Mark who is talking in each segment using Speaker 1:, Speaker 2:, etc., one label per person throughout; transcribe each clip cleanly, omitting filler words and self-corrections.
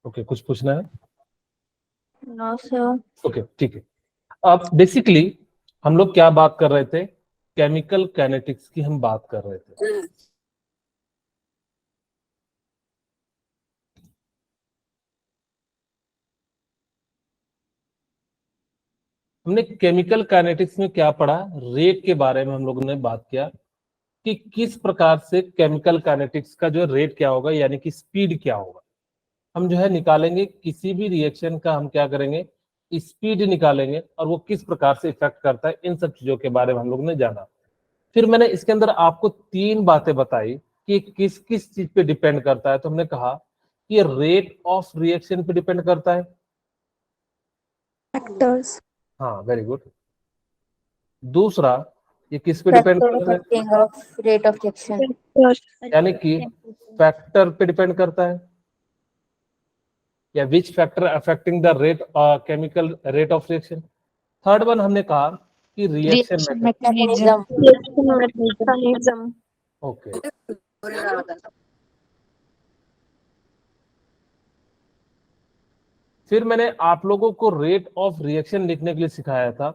Speaker 1: Okay, कुछ पूछना है?
Speaker 2: No sir.
Speaker 1: ओके, ठीक है। अब बेसिकली हम लोग क्या बात कर रहे थे? केमिकल काइनेटिक्स की हम बात कर रहे थे। हमने केमिकल काइनेटिक्स में क्या पढ़ा? रेट के बारे में हम लोगों ने बात किया कि किस प्रकार से केमिकल काइनेटिक्स का जो रेट क्या होगा, यानी कि स्पीड क्या होगा। हम जो है निकालेंगे किसी भी रिएक्शन का, हम क्या करेंगे, स्पीड निकालेंगे और वो किस प्रकार से इफेक्ट करता है, इन सब चीजों के बारे में हम लोग ने जाना। फिर मैंने इसके अंदर आपको 3 बातें बताई कि किस किस चीज पे डिपेंड करता है। तो हमने कहा कि रेट ऑफ रिएक्शन पे डिपेंड करता है।
Speaker 2: फैक्टर्स।
Speaker 1: हाँ, वेरी गुड। दूसरा, ये किस पे डिपेंड करता है?
Speaker 2: Affecting of rate of reaction,
Speaker 1: यानी कि फैक्टर पे डिपेंड करता है, या which factor affecting the rate chemical rate of reaction. Third one हमने कहा कि रिएक्शन
Speaker 2: मैकेनिज्म।
Speaker 1: ओके। फिर मैंने आप लोगों को रेट ऑफ रिएक्शन लिखने के लिए सिखाया था।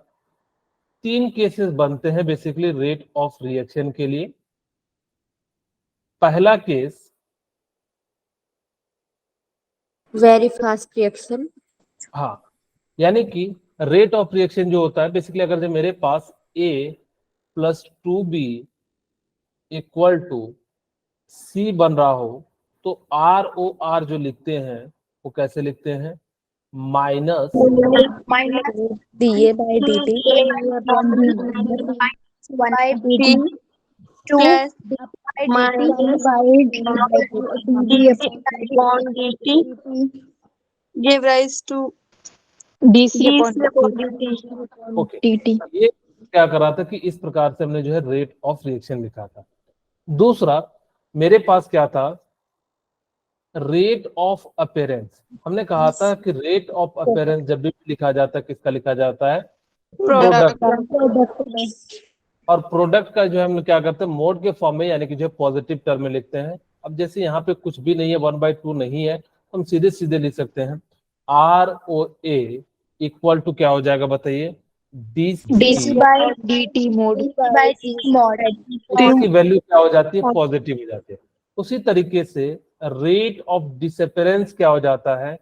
Speaker 1: 3 केसेस बनते हैं बेसिकली रेट ऑफ रिएक्शन के लिए। पहला केस,
Speaker 2: वेरी फास्ट रिएक्शन।
Speaker 1: हाँ, यानी कि रेट ऑफ रिएक्शन जो होता है बेसिकली, अगर जो मेरे पास A plus 2B equal to C बन रहा हो, तो ROR जो लिखते हैं वो कैसे लिखते हैं? Minus
Speaker 2: DA by DT
Speaker 3: by dt plus dt upon dt give rise to dc upon dt.
Speaker 1: Okay. ये क्या कर रहा था कि इस प्रकार से हमने जो है रेट ऑफ रिएक्शन लिखा था। दूसरा मेरे पास क्या था? Rate of appearance. हमने कहा था कि रेट ऑफ अपीयरेंस जब भी लिखा जाता है, किसका लिखा जाता है? प्रोडक्ट। और प्रोडक्ट का जो है हम क्या करते हैं, मोड के फॉर्म में, यानी कि जो पॉजिटिव टर्म में लिखते हैं। अब जैसे यहाँ पे कुछ भी नहीं है, 1/2 नहीं है, हम सीधे सीधे लिख सकते हैं ROA इक्वल टू क्या हो जाएगा बताइए?
Speaker 3: dc by dt mod by dt mod
Speaker 1: इसकी वैल्यू क्या हो जाती है? पॉजिटिव हो जाती है। उसी तरीके से रेट ऑफ डिसअपीयरेंस क्या हो जाता है?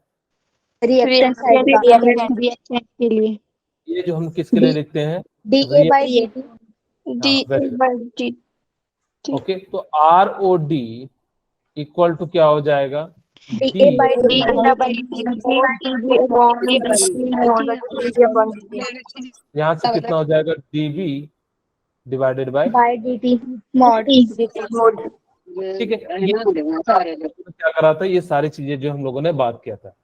Speaker 3: रिएक्शन के लिए
Speaker 1: ये जो हम किसके लिए लिखते हैं?
Speaker 2: DA by DT
Speaker 3: d by dt
Speaker 1: okay, तो ROD इक्वल टू क्या हो जाएगा?
Speaker 2: DA by
Speaker 3: d by
Speaker 1: यहाँ से कितना हो जाएगा? DB divided by
Speaker 2: DT mod।
Speaker 1: ठीक है। ये क्या करा था? ये सारी चीजें जो हम लोगों ने बात किया था।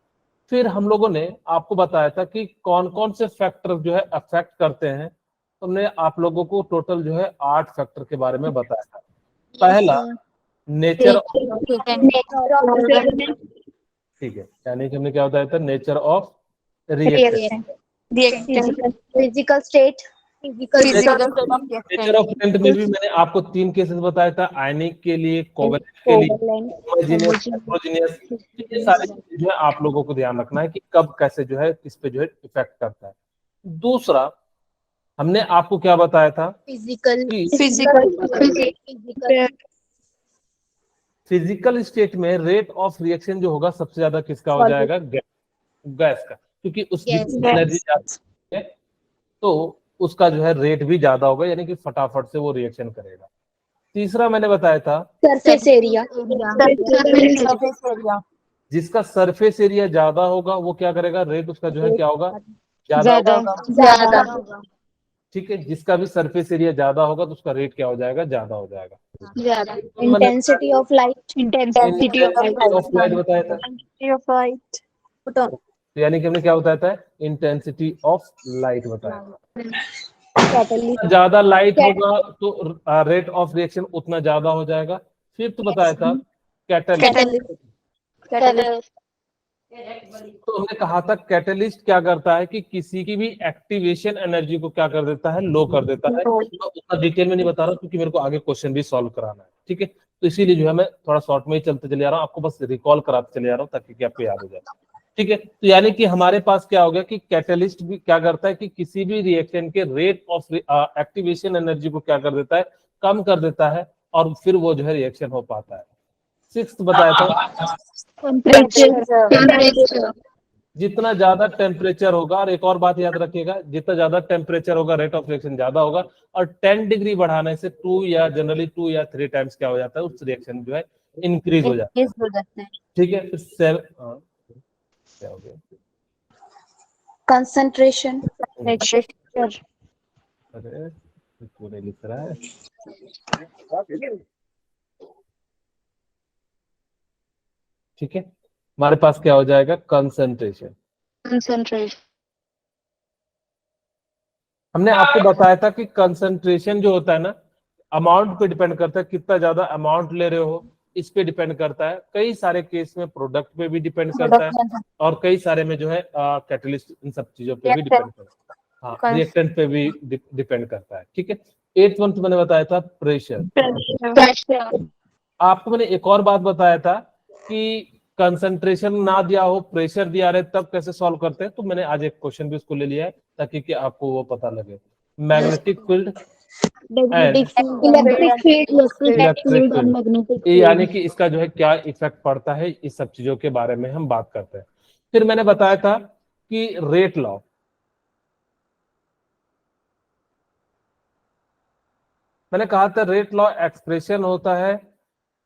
Speaker 1: फिर हम लोगों ने आपको बताया था कि कौन कौन से फैक्टर जो है अफेक्ट करते हैं। तो हमने आप लोगों को टोटल जो है 8 फैक्टर के बारे में बताया था। पहला, नेचर, ठीक है, यानी कि हमने क्या बताया था? Nature of reaction.
Speaker 2: Physical state,
Speaker 1: nature of reactant में भी मैंने आपको 3 केसेस बताया था, आयनिक के लिए, कोवैलेंट के लिए, होमोजेनियस, हेटेरोजेनियस। ये सारी चीजें जो है आप लोगों को ध्यान रखना है कि कब कैसे जो है किस पे जो है इफेक्ट करता है। दूसरा, हमने आपको क्या बताया था? फिजिकल स्टेट में रेट ऑफ रिएक्शन जो होगा सबसे ज्यादा किसका हो जाएगा? गैस का, क्योंकि उसकी एनर्जी ज्यादा है, तो उसका जो है रेट भी ज्यादा होगा, यानी कि फटाफट से वो रिएक्शन करेगा। तीसरा मैंने बताया था
Speaker 2: सरफेस एरिया,
Speaker 1: जिसका सरफेस एरिया ज्यादा होगा वो क्या करेगा? रेट उसका जो है क्या होगा? ज्यादा होगा। ठीक है, जिसका भी सरफेस एरिया ज्यादा होगा तो उसका रेट क्या हो जाएगा? ज्यादा हो जाएगा।
Speaker 2: Intensity of light,
Speaker 1: intensity of light बताया था, तो यानी कि हमने क्या बताया था? इंटेंसिटी ऑफ लाइट बताया था। ज्यादा लाइट होगा तो रेट ऑफ रिएक्शन उतना ज्यादा हो जाएगा। फिफ्थ बताया था कैटलिस्ट। तो हमने कहा था कैटलिस्ट क्या करता है कि किसी की भी एक्टिवेशन एनर्जी को क्या कर देता है? लो कर देता है। तो उतना डिटेल में नहीं बता रहा क्योंकि मेरे को आगे क्वेश्चन भी सॉल्व कराना है। ठीक है, तो इसीलिए जो है मैं थोड़ा शॉर्ट में ही चलते चले जा रहा हूँ, आपको बस रिकॉल कराते चले जा रहा हूँ ताकि कि आपको याद हो जाए। ठीक है, तो यानी कि हमारे पास क्या हो गया कि कैटलिस्ट भी क्या करता है कि किसी भी रिएक्शन के रेट ऑफ एक्टिवेशन एनर्जी को क्या कर देता है, कम कर देता है, और फिर वो जो है रिएक्शन हो पाता है। सिक्स्थ बताया था,
Speaker 3: टेम्परेचर।
Speaker 1: जितना ज्यादा टेम्परेचर होगा, और एक और बात याद रखिएगा, जितना ज्यादा टेम्परेचर होगा रेट ऑफ रिएक्शन ज्यादा होगा, और 10 डिग्री बढ़ाने से 2 या जनरली 2 या 3 टाइम्स क्या हो जाता है, उस रिएक्शन जो है इंक्रीज हो जाता है। ठीक है, फिर 7 क्या हो गया,
Speaker 2: Concentration.
Speaker 1: अरे क्यों नहीं लिख रहा है, ठीक है, हमारे पास क्या हो जाएगा, कंसंट्रेशन। हमने आपको बताया था कि कंसंट्रेशन जो होता है ना, अमाउंट पे डिपेंड करता है, कितना ज्यादा अमाउंट ले रहे हो इस पे डिपेंड करता है, कई सारे केस में प्रोडक्ट पे भी डिपेंड करता है, और कई सारे में जो है कैटलिस्ट इन सब चीजों पे भी डिपेंड करता है, हाँ रिएक्टेंट पे भी डिपेंड करता है। ठीक है, 8th वन मैंने बताया था प्रेशर। आपको मैंने एक और बात बताया था कि कंसंट्रेशन ना दिया हो, प्रेशर दिया रहे, तब कैसे सॉल्व करते हैं, तो मैंने आज एक क्वेश्चन भी उसको ले लिया है ताकि कि आपको वो पता लगे। Magnetic field and electric field, यानी कि इसका जो है क्या इफेक्ट पड़ता है, इस सब चीजों के बारे में हम बात करते हैं। फिर मैंने बताया था कि रेट लॉ, मैंने कहा था रेट लॉ एक्सप्रेशन होता है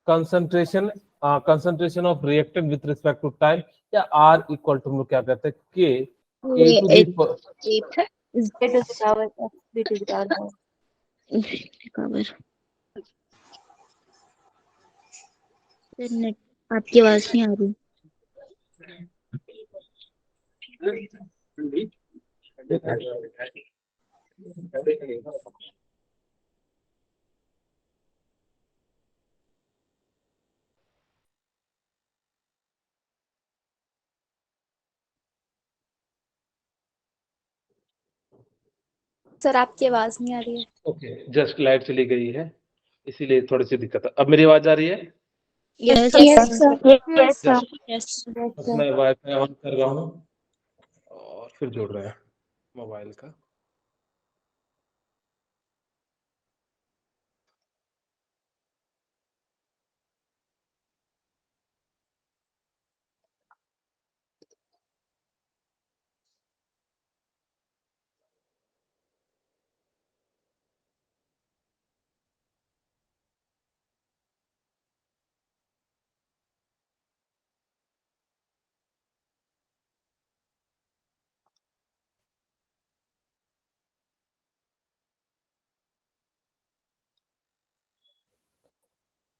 Speaker 1: concentration of reactant with respect to time, या आर इक्वल टू हम लोग क्या कहते हैं के ए टू दी
Speaker 3: आपकी आवाज नहीं आ रही।
Speaker 2: सर आपकी आवाज नहीं आ रही है।
Speaker 1: ओके, जस्ट लाइट चली गई है इसीलिए थोड़ी सी दिक्कत है। अब मेरी आवाज आ रही है?
Speaker 2: Yes, sir.
Speaker 1: बस मैं वाईफाई ऑन कर रहा हूँ और फिर जोड़ रहा है मोबाइल का।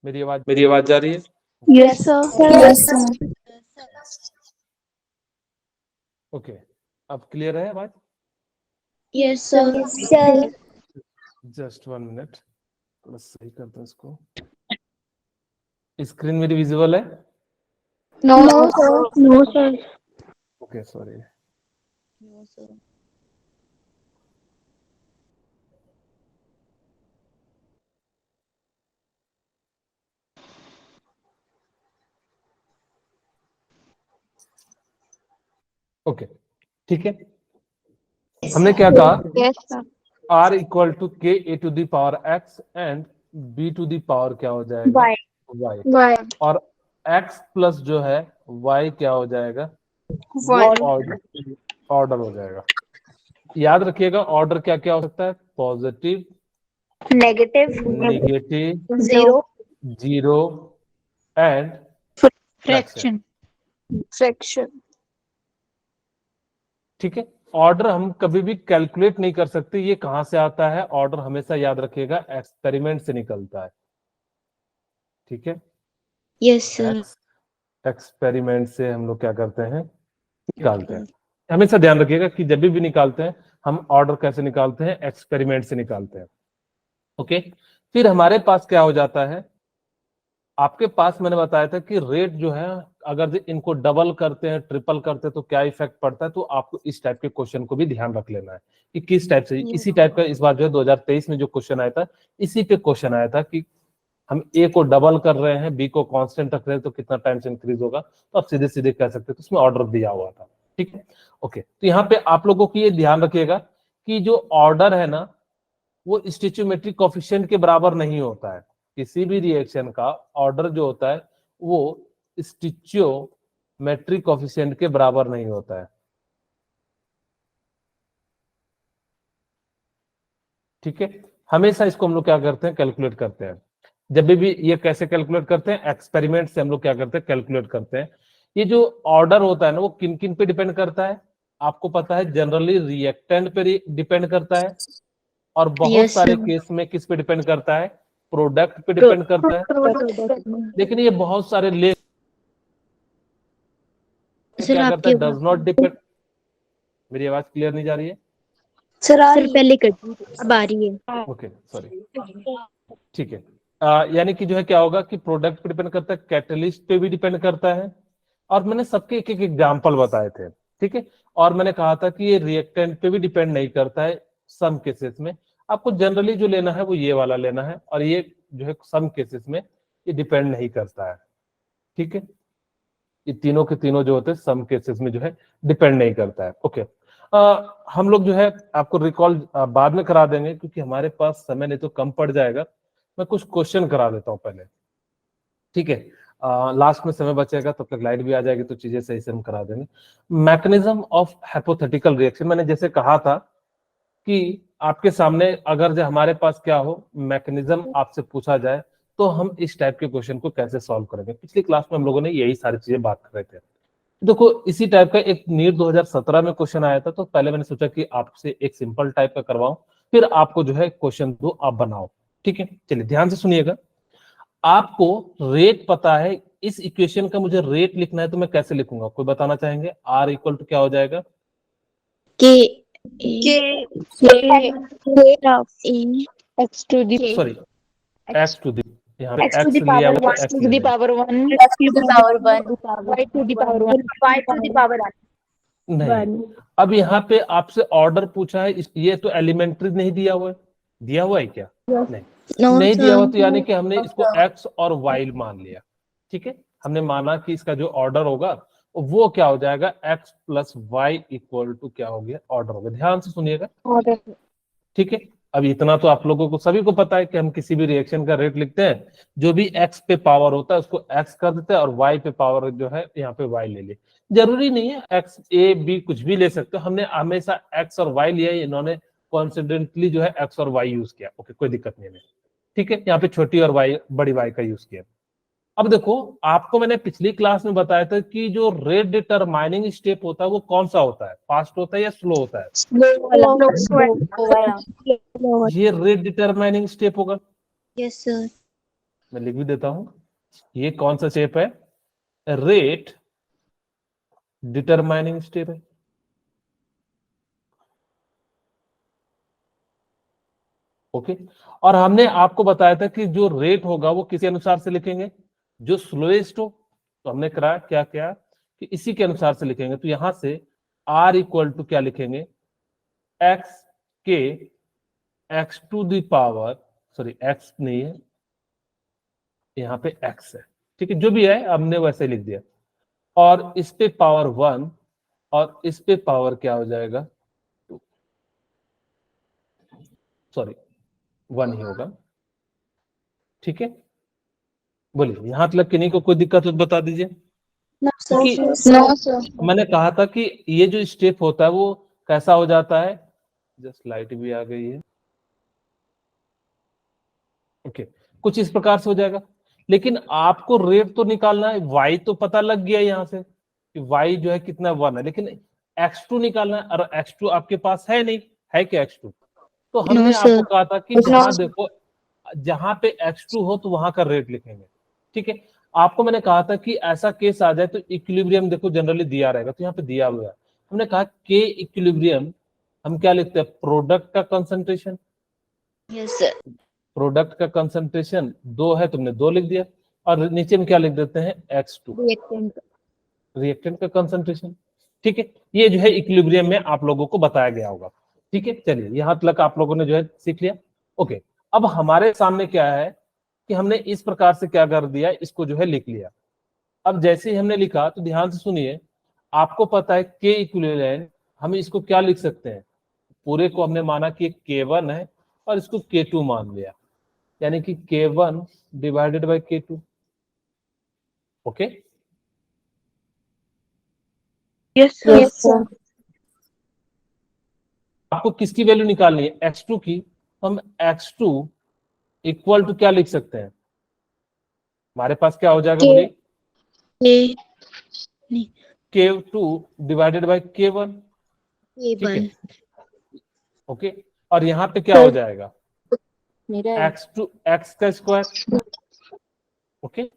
Speaker 1: मेरी आवाज जा रही है?
Speaker 2: Yes, sir.
Speaker 1: ओके, अब क्लियर है आवाज?
Speaker 2: Yes, sir.
Speaker 1: जस्ट 1 मिनट, थोड़ा सही करता हूँ इसको। स्क्रीन मेरी विजिबल है?
Speaker 2: No, sir.
Speaker 1: Okay, sorry. Okay, ठीक है, हमने क्या कहा, R equal to K A to the power X and B to the power क्या हो जाएगा, y, और x प्लस जो है y क्या हो जाएगा, ऑर्डर हो जाएगा। याद रखिएगा ऑर्डर क्या क्या हो सकता है, positive, negative, zero and fraction. ठीक है, ऑर्डर हम कभी भी कैलकुलेट नहीं कर सकते, ये कहां से आता है, ऑर्डर हमेशा याद रखिएगा एक्सपेरिमेंट से निकलता है। ठीक है,
Speaker 3: यस सर।
Speaker 1: एक्सपेरिमेंट से हम लोग क्या करते हैं, निकालते हैं। हमेशा ध्यान रखिएगा कि जब भी निकालते हैं हम ऑर्डर कैसे निकालते हैं, एक्सपेरिमेंट से निकालते हैं। ओके, फिर हमारे पास क्या हो जाता है, आपके पास मैंने बताया था कि रेट जो है अगर इनको डबल करते हैं, ट्रिपल करते हैं तो क्या इफेक्ट पड़ता है, तो आपको इस टाइप के क्वेश्चन को भी ध्यान रख लेना है कि किस टाइप से। इसी टाइप का इस बार जो है 2023 में जो क्वेश्चन आया था, इसी पे क्वेश्चन आया था कि हम ए को डबल कर रहे हैं, बी को कांस्टेंट रख रहे हैं, तो कितना टाइम से इंक्रीज होगा, तो आप सीधे सीधे कह सकते हैं, तो उसमें ऑर्डर दिया हुआ था। ठीक है, ओके। तो यहाँ पे आप लोगों को ये ध्यान रखिएगा कि जो ऑर्डर है ना वो स्टिचियोमेट्रिक कोफिशिएंट के बराबर नहीं होता है। किसी भी रिएक्शन का ऑर्डर जो होता है वो स्टिचियोमेट्रिक कोफिशिएंट के बराबर नहीं होता है। ठीक है, हमेशा इसको हम लोग क्या करते हैं, कैलकुलेट करते हैं। जब भी ये कैसे कैलकुलेट करते हैं, एक्सपेरिमेंट से हम लोग क्या करते हैं, कैलकुलेट करते हैं। ये जो ऑर्डर होता है ना वो किन किन पे डिपेंड करता है, आपको पता है, जनरली रिएक्टेंट पे डिपेंड करता है, और बहुत सारे केस में किस पे डिपेंड करता है, प्रोडक्ट पे डिपेंड करता है। लेकिन ये बहुत सारे क्या करता है, डज नॉट डिपेंड। मेरी आवाज क्लियर नहीं जा रही है
Speaker 2: सर
Speaker 3: पहले कर, अब आ रही है।
Speaker 1: Okay sorry. ठीक है, यानी कि जो है क्या होगा कि प्रोडक्ट पे डिपेंड करता है, कैटलिस्ट पे भी डिपेंड करता है, और मैंने सबके एक एक एग्जाम्पल बताए थे। ठीक है, और मैंने कहा था कि ये रिएक्टेंट पे भी डिपेंड नहीं करता है सम केसेस में। आपको जनरली जो लेना है वो ये वाला लेना है, और ये जो है सम केसेस में ये डिपेंड नहीं करता है। ठीक है, ये तीनों के तीनों जो होते हैं सम केसेस में जो है डिपेंड नहीं करता है। ओके, हम लोग जो है आपको रिकॉल बाद में करा देंगे, क्योंकि हमारे पास समय नहीं तो कम पड़ जाएगा। मैं कुछ क्वेश्चन करा देता हूं पहले, ठीक है, लास्ट में समय बचेगा, तब तक लाइट भी आ जाएगी तो चीजें सही से हम करा देंगे। मैकेनिज्म ऑफ हाइपोथेटिकल रिएक्शन, मैंने जैसे कहा था कि आपके सामने अगर जो हमारे पास क्या हो मैकेनिज्म आपसे पूछा जाए तो हम इस टाइप के क्वेश्चन को कैसे सॉल्व करेंगे। पिछली क्लास में हम लोगों ने यही सारी चीजें बात कर रहे थे। देखो इसी टाइप का एक नीट 2017 में क्वेश्चन आया था, तो पहले मैंने सोचा कि आपसे एक सिंपल टाइप का करवाऊं, फिर आपको जो है क्वेश्चन दो आप बनाओ। ठीक है, चलिए ध्यान से सुनिएगा। आपको रेट पता है, इस इक्वेशन का मुझे रेट लिखना है तो मैं कैसे लिखूंगा, कोई बताना चाहेंगे? R इक्वल टू क्या हो जाएगा?
Speaker 3: X to the
Speaker 1: sorry x to the, यहाँ पे x लिया हुआ तो x
Speaker 3: to the power 1
Speaker 2: to the power 1
Speaker 3: y to the power 1
Speaker 2: y to the power
Speaker 1: नहीं। अब यहाँ पे आपसे ऑर्डर पूछा है, ये तो एलिमेंट्री नहीं दिया हुआ है, दिया हुआ है क्या? नहीं, नहीं दिया हुआ, तो यानी कि हमने इसको x और y मान लिया। ठीक है, हमने माना कि इसका जो ऑर्डर होगा वो क्या हो जाएगा, x plus y equal to क्या हो गया, ऑर्डर हो गया। ध्यान से सुनिएगा। ठीक है, अब इतना तो आप लोगों को सभी को पता है कि हम किसी भी रिएक्शन का रेट लिखते हैं, जो भी x पे पावर होता है उसको x कर देते हैं, और y पे पावर जो है यहाँ पे y ले ले। जरूरी नहीं है x a b कुछ भी ले सकते हो, हमने हमेशा x और y लिया है, इन्होंने कॉन्सिडेंटली जो है x और y यूज किया। ओके, कोई दिक्कत नहीं है। ठीक है, यहाँ पे छोटी और y बड़ी y का यूज किया। अब देखो आपको मैंने पिछली क्लास में बताया था कि जो रेट डिटरमाइनिंग स्टेप होता है वो कौन सा होता है, फास्ट होता है या स्लो होता है? ये रेट डिटरमाइनिंग स्टेप होगा।
Speaker 2: Yes sir.
Speaker 1: मैं लिख भी देता हूं, ये कौन सा स्टेप है, रेट डिटरमाइनिंग स्टेप है। ओके, और हमने आपको बताया था कि जो रेट होगा वो किसी अनुसार से लिखेंगे, जो स्लोएस्ट हो, तो हमने करा क्या क्या कि इसी के अनुसार से लिखेंगे। तो यहां से R इक्वल टू क्या लिखेंगे, x के x to the power, sorry x नहीं है यहाँ पे x है। ठीक है, जो भी है हमने वैसे लिख दिया, और इस पे पावर 1 और इस पे पावर क्या हो जाएगा, सॉरी 1 ही होगा। ठीक है, बोलिए यहाँ तक किन्हीं को कोई दिक्कत हो तो बता दीजिए। क्योंकि मैंने कहा था कि ये जो स्टेप होता है वो कैसा हो जाता है, जस्ट लाइट भी आ गई है। ओके, कुछ इस प्रकार से हो जाएगा, लेकिन आपको रेट तो निकालना है। y तो पता लग गया यहाँ से कि y जो है कितना 1 है, लेकिन x2 निकालना है, और x2 आपके पास है नहीं, है क्या x2? तो हमने आपको कहा था कि जहां देखो जहां पे x2 हो तो वहां का रेट लिखेंगे। ठीक है, आपको मैंने कहा था कि ऐसा केस आ जाए तो इक्विलिब्रियम देखो जनरली दिया रहेगा, तो यहाँ पे दिया हुआ है। हमने कहा के इक्विलिब्रियम हम क्या लिखते हैं, प्रोडक्ट का कंसंट्रेशन।
Speaker 2: Yes sir.
Speaker 1: प्रोडक्ट का कंसंट्रेशन 2 है, तुमने 2 लिख दिया, और नीचे में क्या लिख देते हैं, x2 रिएक्टेंट का कंसंट्रेशन। ठीक है, ये जो है इक्विलिब्रियम में आप लोगों को बताया गया होगा। ठीक है, चलिए यहाँ तक आप लोगों ने जो है सीख लिया। ओके, अब हमारे सामने क्या है कि हमने इस प्रकार से क्या कर दिया, इसको जो है लिख लिया। अब जैसे ही हमने लिखा तो ध्यान से सुनिए, आपको पता है के इक्विवेलेंट, हम इसको क्या लिख सकते हैं, पूरे को हमने माना कि K1 है और इसको K2 मान लिया, यानी कि K1 divided by K2। Okay,
Speaker 3: yes sir.
Speaker 1: आपको किसकी वैल्यू निकालनी है, x2 की। हम x2 इक्वल टू क्या लिख सकते हैं, हमारे पास क्या हो जाएगा, बोलिए, K2 डिवाइडेड बाय K1। ठीक है, ओके। और यहाँ पे क्या हो जाएगा, x2 x का स्क्वायर। ओके,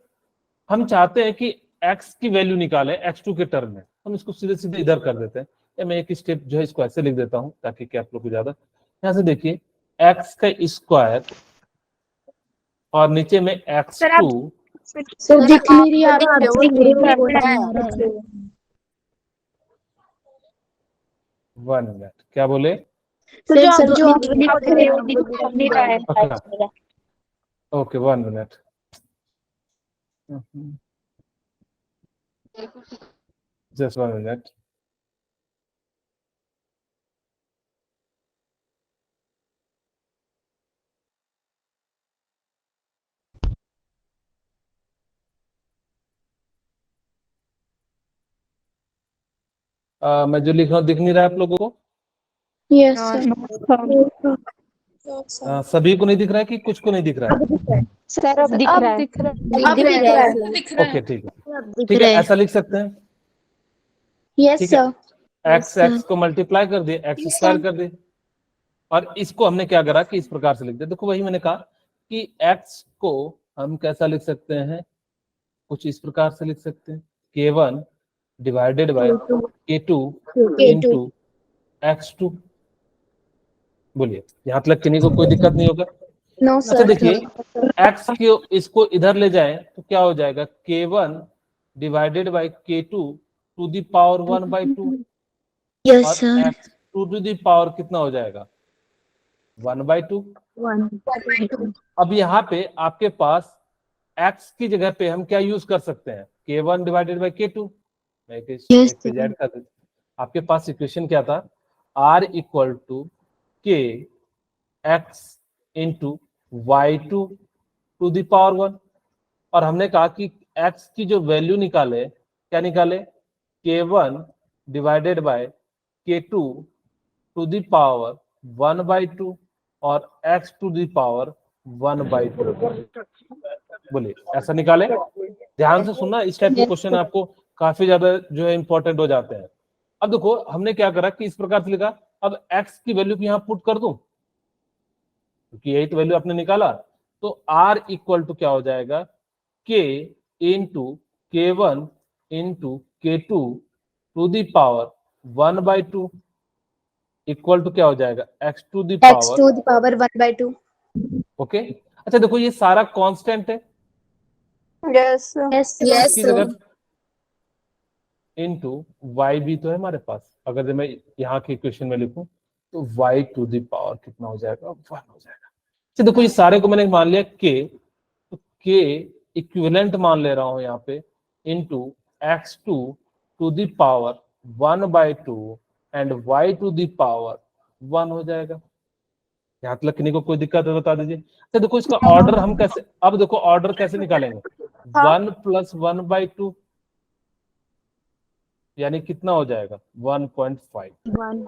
Speaker 1: हम चाहते हैं कि x की वैल्यू निकालें x2 के टर्म में, हम इसको सीधे सीधे इधर कर देते हैं, या मैं एक स्टेप जो है इसको ऐसे लिख देता हूं ताकि कि आप लोग को ज्यादा, यहाँ से देखिए x का स्क्वायर और नीचे में x2।
Speaker 3: सर दिख नहीं रही आपकी।
Speaker 1: 1 मिनट, क्या बोले,
Speaker 3: सर जो आप लिख रहे हो दिख नहीं रहा है।
Speaker 1: Okay 1 minute. Just 1 minute. मैं जो लिख रहा हूँ दिख नहीं रहा है आप लोगों को,
Speaker 3: यस
Speaker 1: सभी को नहीं दिख रहा है कि कुछ को नहीं दिख रहा है,
Speaker 3: सर अब दिख रहा है।
Speaker 1: ओके ठीक है, ठीक है, ऐसा लिख सकते हैं।
Speaker 2: यस
Speaker 1: ठीक है,
Speaker 2: सर।
Speaker 1: एक्स एक्स को मल्टीप्लाई कर दिए, एक्स स्क्वायर कर दिए, और इसको हमने क्या करा कि इस प्रकार से लिख दिया। देखो वही मैंने कहा कि एक्स को हम कैसा लिख सकते हैं, कुछ इस प्रकार से लिख सकते हैं, K1 divided by K2 into x2। बोलिए, यहाँ तक किन्हीं को कोई दिक्कत नहीं होगा।
Speaker 2: नो
Speaker 1: अच्छा
Speaker 2: सर।
Speaker 1: देखिए, x को इसको इधर ले जाए तो क्या हो जाएगा, K1 divided by K2 to the power 1/2,
Speaker 2: yes
Speaker 1: और
Speaker 2: sir.
Speaker 1: x to the power कितना हो जाएगा, 1/2। अब यहाँ पे आपके पास x की जगह पे हम क्या यूज कर सकते हैं, K1 डिवाइडेड बाय K2। मैं एक पेज ऐड कर देता, आपके पास इक्वेशन क्या था, R equal to K x into y2 to the power 1, और हमने कहा कि x की जो वैल्यू निकाले, क्या निकाले, K1 divided by K2 to the power 1/2 और x टू द पावर 1/2। बोलिए, ऐसा निकाले। ध्यान से सुनना, इस टाइप के क्वेश्चन आपको काफी ज्यादा जो है इंपॉर्टेंट हो जाते हैं। अब देखो हमने क्या करा कि इस प्रकार से लिखा, अब x की वैल्यू यहाँ पुट कर दूं, क्योंकि यही तो वैल्यू आपने निकाला, तो r इक्वल टू क्या हो जाएगा, k into K1 into K2 to the power 1/2 equal to क्या हो जाएगा, x to the power.
Speaker 2: 1/2।
Speaker 1: Okay, अच्छा देखो ये सारा कांस्टेंट है,
Speaker 3: यस
Speaker 1: इसकी जगह इंटू y भी तो है हमारे पास, अगर मैं यहाँ के इक्वेशन में लिखूं तो y टू द पावर कितना हो जाएगा, 1 हो जाएगा। अच्छा देखो ये सारे को मैंने मान लिया k, तो k इक्विवेलेंट मान ले रहा हूं यहाँ पे, into x2 to the power 1/2 and y to the power 1 हो जाएगा। यहाँ तक लिखने को कोई दिक्कत है बता दीजिए। तो देखो इसका ऑर्डर हम कैसे, अब देखो ऑर्डर कैसे निकालेंगे, 1 + 1/2 यानी कितना हो जाएगा, 1.5।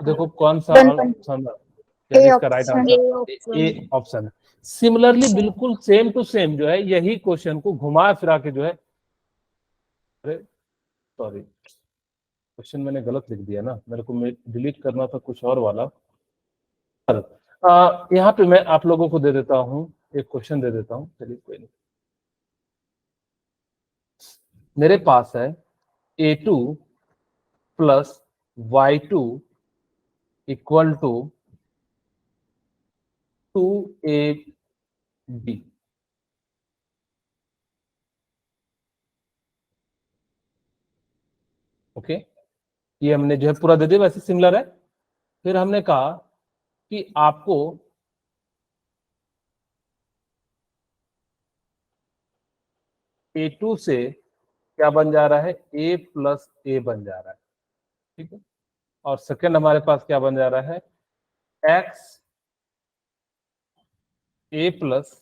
Speaker 1: देखो कौन सा ऑप्शन, यानी इसका राइट आंसर ए ऑप्शन है। सिमिलरली बिल्कुल सेम टू सेम जो है यही क्वेश्चन को घुमा फिरा के जो है, अरे सॉरी क्वेश्चन मैंने गलत लिख दिया ना, मेरे को डिलीट करना था कुछ और वाला। यहाँ पे मैं आप लोगों को दे देता हूँ, एक क्वेश्चन दे देता हूँ, चलिए कोई नहीं। मेरे पास है A2 plus y2 equal to 2ab। Okay, ये हमने जो है पूरा दे दिया, वैसे सिमिलर है। फिर हमने कहा कि आपको A2 से क्या बन जा रहा है, A प्लस A बन जा रहा है, ठीक है। और सेकंड हमारे पास क्या बन जा रहा है, X A प्लस,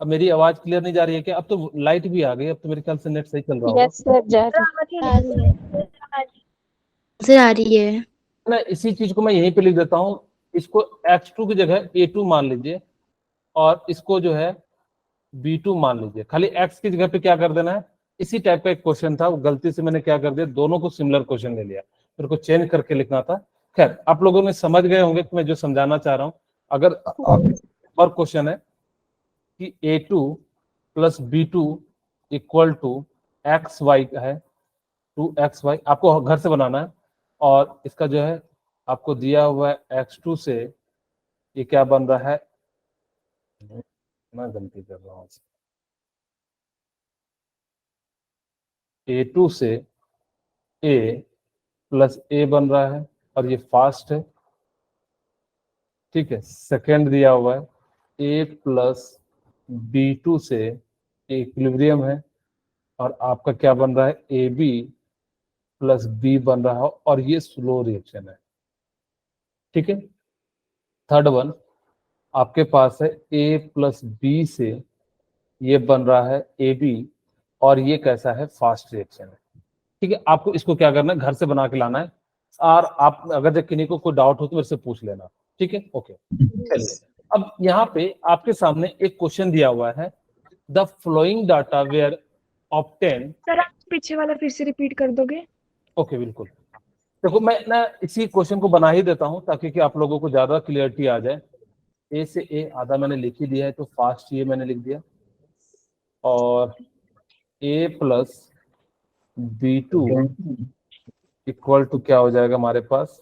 Speaker 1: अब मेरी आवाज क्लियर नहीं जा रही है क्या? अब तो लाइट भी आ गई, अब तो मेरे ख्याल से नेट सही चल रहा होगा।
Speaker 3: यस सर, जा रही
Speaker 2: से आ रही है।
Speaker 1: ना इसी चीज को मैं यहीं पे लिख देता हूँ, इसको X2 की जगह A2 मान लीजिए और इसको जो है B2 मान लीजिए, खाली X की जगह पे क्या कर देना है, इसी टाइप का एक क्वेश्चन था, वो गलती से मैंने क्या कर दिया, दोनों को सिमिलर क्वेश्चन ले लिया, मेरे को चेंज करके लिखना था। खैर आप लोगों ने समझ गए होंगे कि मैं जो समझाना चाह रहा हूँ। अगर और क्वेश्चन है कि A2 plus B2 equal to XY है, 2XY आपको घर से बनाना है, और इसका जो है आपको दिया हुआ है X2 से ये क्या बन रहा है, मैं गलती कर रहा हूँ, A2 से A प्लस A बन रहा है और ये फास्ट है, ठीक है। सेकेंड दिया हुआ है A प्लस B2 से इक्विलिब्रियम है और आपका क्या बन रहा है, AB प्लस B बन रहा है और ये स्लो रिएक्शन है, ठीक है। थर्ड वन आपके पास है A प्लस B से ये बन रहा है AB और ये कैसा है, फास्ट रिएक्शन है, ठीक है। आपको इसको क्या करना है, घर से बना के लाना है, और आप अगर जब किन्हीं को कोई डाउट हो तो मेरे से पूछ लेना, ठीक है, ओके। चलिए अब यहाँ पे आपके सामने एक क्वेश्चन दिया हुआ है, the following data were obtain.
Speaker 4: Sir आप पीछे वाला फिर से रिपीट कर दोगे?
Speaker 1: ओके बिल्कुल, देखो मैं ना इसी क्वेश्चन को बना ही देता हूँ ताकि कि आप लोगों को ज्यादा क्लियरिटी आ जाए। ए से ए आधा मैंने लिख ही दिया है, तो फास्ट ये मैंने लिख दिया, और A plus B2 equal to क्या हो जाएगा हमारे पास,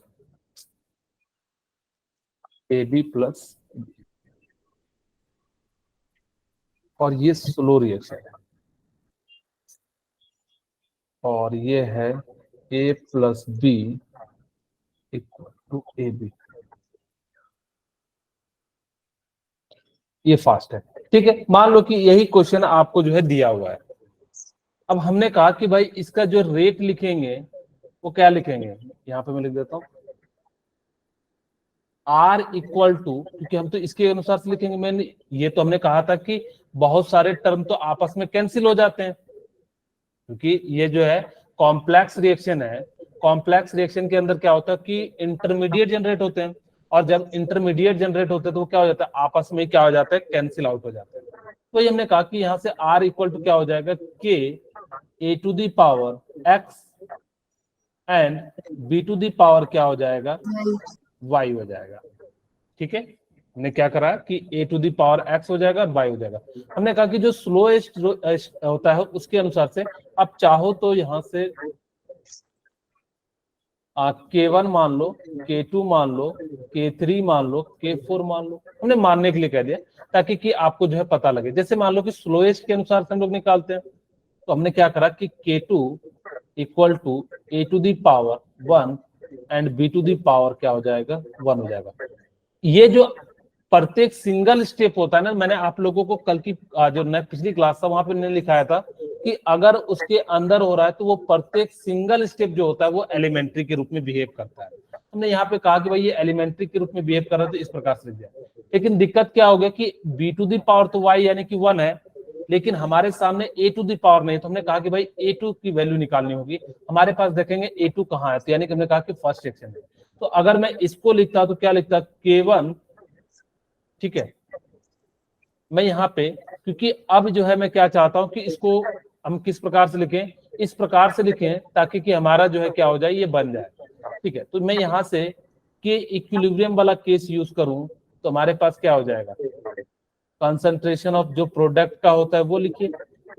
Speaker 1: AB प्लस, और ये स्लो रिएक्शन है, और ये है A plus B equal to AB, ये फास्ट है, ठीक है। मान लो कि यही क्वेश्चन आपको जो है दिया हुआ है। अब हमने कहा कि भाई इसका जो रेट लिखेंगे वो क्या लिखेंगे, यहाँ पे मैं लिख देता हूँ R इक्वल टू, क्योंकि हम तो इसके अनुसार से लिखेंगे, मैंने ये तो हमने कहा था कि बहुत सारे टर्म तो आपस में कैंसिल हो जाते हैं, क्योंकि ये जो है कॉम्प्लेक्स रिएक्शन है। कॉम्प्लेक्स रिएक्शन के अंदर क्या होता है कि इंटरमीडिएट जनरेट होते हैं, और जब इंटरमीडिएट जनरेट होते हैं तो क्या हो जाता है, आपस में क्या हो जाता है, कैंसिल आउट हो जाते हैं। तो ये हमने कहा कि यहाँ से R इक्वल टू क्या हो जाएगा, K A to the power X and B to the power क्या हो जाएगा, Y हो जाएगा, ठीक है। हमने क्या करा कि A to the power X हो जाएगा और Y हो जाएगा। हमने कहा कि जो स्लोएस्ट होता है उसके अनुसार से आप चाहो तो यहाँ से K1 मान लो, K2 मान लो, K3 मान लो, K4 मान लो, हमने मानने के लिए कह दिया ताकि कि आपको जो है पता लगे। जैसे मान लो कि स्लोएस्ट के अनुसार से हम लोग निकालते हैं, तो हमने क्या करा कि K2 equal to A to the power 1 and B to the power क्या हो जाएगा, 1 हो जाएगा। ये जो प्रत्येक सिंगल स्टेप होता है ना, मैंने आप लोगों को कल की जो पिछली क्लास था वहां पे मैंने लिखाया था कि अगर उसके अंदर हो रहा है तो वो प्रत्येक सिंगल स्टेप जो होता है वो एलिमेंट्री के रूप में बिहेव करता है। हमने यहाँ पे कहा कि भाई ये एलिमेंट्री के रूप में बिहेव कर रहा है तो इस प्रकार से लिख दिया। लेकिन दिक्कत क्या हो गया कि B टू दी पावर तो Y यानी कि 1 है, लेकिन हमारे सामने A टू दी पावर नहीं, तो हमने कहा कि भाई A2 की वैल्यू निकालनी होगी। हमारे पास देखेंगे A2 कहाँ है, तो यानी कि हमने कहा कि फर्स्ट सेक्शन है। तो अगर मैं इसको लिखता तो क्या लिखता, K1, ठीक है। मैं यहाँ पे क्योंकि अब जो है मैं क्या चाहता हूं कि इसको हम किस प्रकार से लिखें, इस प्रकार से लिखें ताकि कि हमारा जो है क्या हो जाए, ये बन जाए, ठीक है। तो मैं यहाँ से के इक्विलिब्रियम वाला केस यूज करूं तो हमारे पास क्या हो जाएगा, कंसंट्रेशन ऑफ जो प्रोडक्ट का होता है वो लिखिए,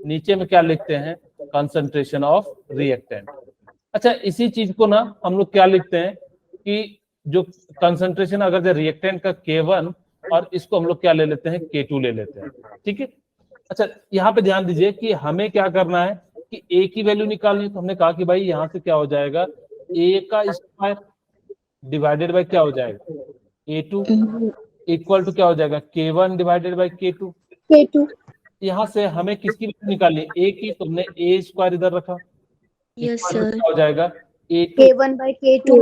Speaker 1: नीचे में क्या लिखते हैं, कंसंट्रेशन ऑफ रिएक्टेंट। अच्छा इसी चीज को ना हम लोग क्या लिखते हैं कि जो कंसंट्रेशन अगर जो रिएक्टेंट का K1 और इसको हम लोग क्या ले लेते हैं, K2 ले लेते हैं, ठीक है। अच्छा यहाँ पे ध्यान दीजिए कि हमें क्या करना है कि A की वैल्यू निकालनी है, तो हमने कहा कि भाई यहाँ से क्या हो जाएगा, A का स्क्वायर डिवाइडेड बाय क्या हो जाएगा, A2 इक्वल टू क्या हो जाएगा, K1 divided by K2,
Speaker 3: K2
Speaker 1: यहाँ से हमें किसकी वैल्यू निकालनी है, ए की, तुमने ए स्क्वायर इधर रखा,
Speaker 2: यस
Speaker 1: इक्वल टू
Speaker 2: सर।
Speaker 1: क्या हो जाएगा, A2
Speaker 3: K1 by K2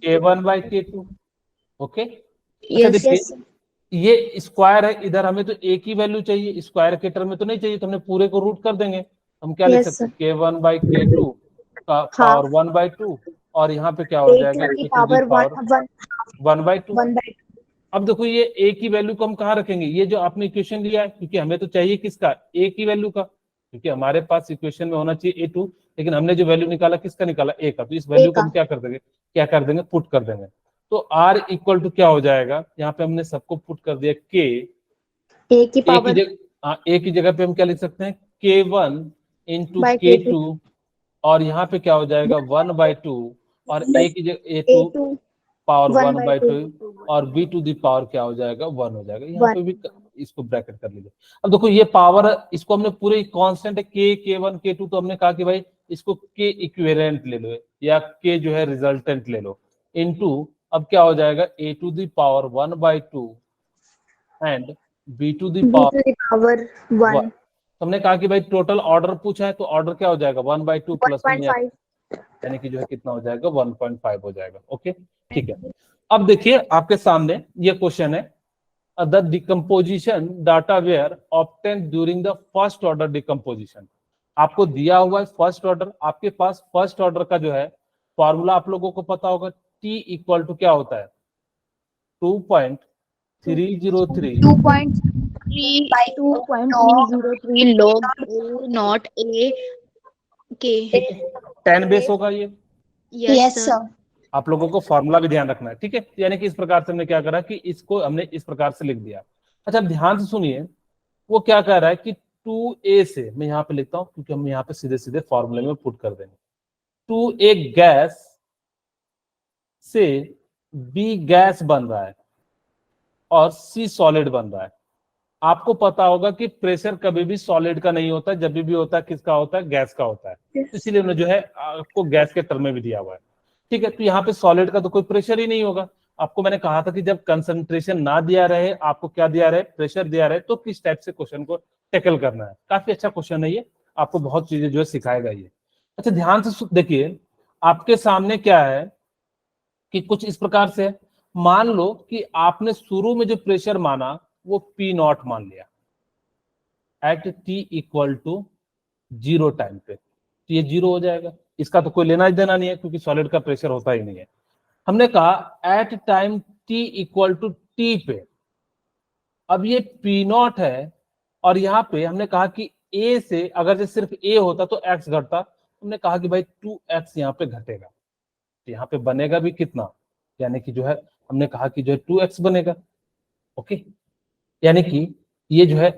Speaker 1: K1 by K2। Okay, अच्छा
Speaker 2: यस
Speaker 1: देखिए
Speaker 3: yes
Speaker 1: ये स्क्वायर है, इधर हमें तो ए की वैल्यू चाहिए, स्क्वायर के टर्म में तो नहीं चाहिए, तो हमने पूरे को रूट कर देंगे। हम क्या लिख
Speaker 3: yes
Speaker 1: सकते
Speaker 3: sir
Speaker 1: हैं, K1 बाई K2 का
Speaker 3: half
Speaker 1: पावर 1/2, और यहाँ पे क्या हो जाएगा,
Speaker 3: K2 की
Speaker 1: A to the
Speaker 3: power
Speaker 1: power 1/2।
Speaker 3: 1/2
Speaker 1: अब देखो ये ए की वैल्यू को हम कहाँ रखेंगे, ये जो आपने इक्वेशन लिया है, क्योंकि हमें तो चाहिए किसका, ए की वैल्यू का, क्योंकि हमारे पास इक्वेशन में होना चाहिए A2, लेकिन हमने जो वैल्यू निकाला किसका निकाला, ए का, तो इस वैल्यू को हम क्या कर देंगे, पुट कर देंगे। तो R इक्वल टू क्या हो जाएगा, यहाँ पे हमने सबको पुट कर दिया, K
Speaker 3: A की power
Speaker 1: ए की जगह पे हम क्या लिख सकते हैं, K1 इंटू
Speaker 3: by
Speaker 1: K2, और यहाँ पे क्या हो जाएगा 1/2, और ए की जगह A2
Speaker 3: A2
Speaker 1: पावर
Speaker 3: 1/2
Speaker 1: 1/2, और b टू दी पावर क्या हो जाएगा, 1 हो जाएगा। यहाँ
Speaker 3: 1
Speaker 1: पे भी इसको ब्रैकेट कर लीजिए। अब देखो ये पावर, इसको हमने पूरे कांस्टेंट है K1 K2, तो हमने कहा कि भाई इसको K इक्विवेलेंट ले लो, या K जो है रिजल्टेंट ले लो, इनटू अब क्या हो जाएगा a to the power 1/2 and b to the
Speaker 3: B
Speaker 1: power
Speaker 3: to the power 1
Speaker 1: हमने कहा कि भाई टोटल ऑर्डर पूछा है, तो ऑर्डर क्या हो जाएगा 1/2 प्लस
Speaker 3: 1.5
Speaker 1: यानी कि जो है कितना हो जाएगा 1.5 हो जाएगा। ओके ठीक है। अब देखिए आपके सामने ये क्वेश्चन है, the decomposition data were obtain during the first order decomposition. आपको दिया हुआ है फर्स्ट ऑर्डर, आपके पास फर्स्ट ऑर्डर का जो है फॉर्मूला आप लोगों को पता होगा, T इक्वल टू क्या होता है 2.303
Speaker 3: 2.303
Speaker 2: log A not A K।
Speaker 1: 10 base होगा ये,
Speaker 3: yes sir
Speaker 1: आप लोगों को फॉर्मूला भी ध्यान रखना है, ठीक है। यानी कि इस प्रकार से हमने क्या करा कि इसको हमने इस प्रकार से लिख दिया। अच्छा ध्यान से सुनिए, वो क्या कह रहा है कि 2A से, मैं यहाँ पे लिखता हूं क्योंकि हम यहाँ पे सीधे सीधे फॉर्मूले में पुट कर देंगे, 2A गैस से B गैस बन रहा है और C सॉलिड बन रहा है। आपको पता होगा कि प्रेशर कभी भी सॉलिड का नहीं होता, जब भी होता है किसका होता है, गैस का होता है। तो इसीलिए उन्होंने जो है आपको गैस के टर्म में भी दिया हुआ है, ठीक है। तो यहाँ पे सॉलिड का तो कोई प्रेशर ही नहीं होगा। आपको मैंने कहा था कि जब कंसंट्रेशन ना दिया रहे, आपको क्या दिया रहे, प्रेशर दिया रहे, तो किस टाइप से क्वेश्चन को टैकल करना है। काफी अच्छा क्वेश्चन है ये, आपको बहुत चीजें जो है सिखाएगा ये। अच्छा ध्यान से देखिए, आपके सामने क्या है कि कुछ इस प्रकार से, मान लो कि आपने शुरू में जो प्रेशर माना वो P0 मान लिया at T equal to 0 time पे, तो ये 0 हो जाएगा, इसका तो कोई लेना देना नहीं है क्योंकि सॉलिड का प्रेशर होता ही नहीं है। हमने कहा at time T equal to T पे, अब ये P0 है, और यहाँ पे हमने कहा कि A से अगर जो सिर्फ A होता तो X घटता, हमने कहा कि भाई 2X यहाँ पे घटेगा, तो यहाँ पे बनेगा भी कितना, यानी कि जो है हमने कहा कि जो है 2X बनेगा। ओके, यानी कि ये जो है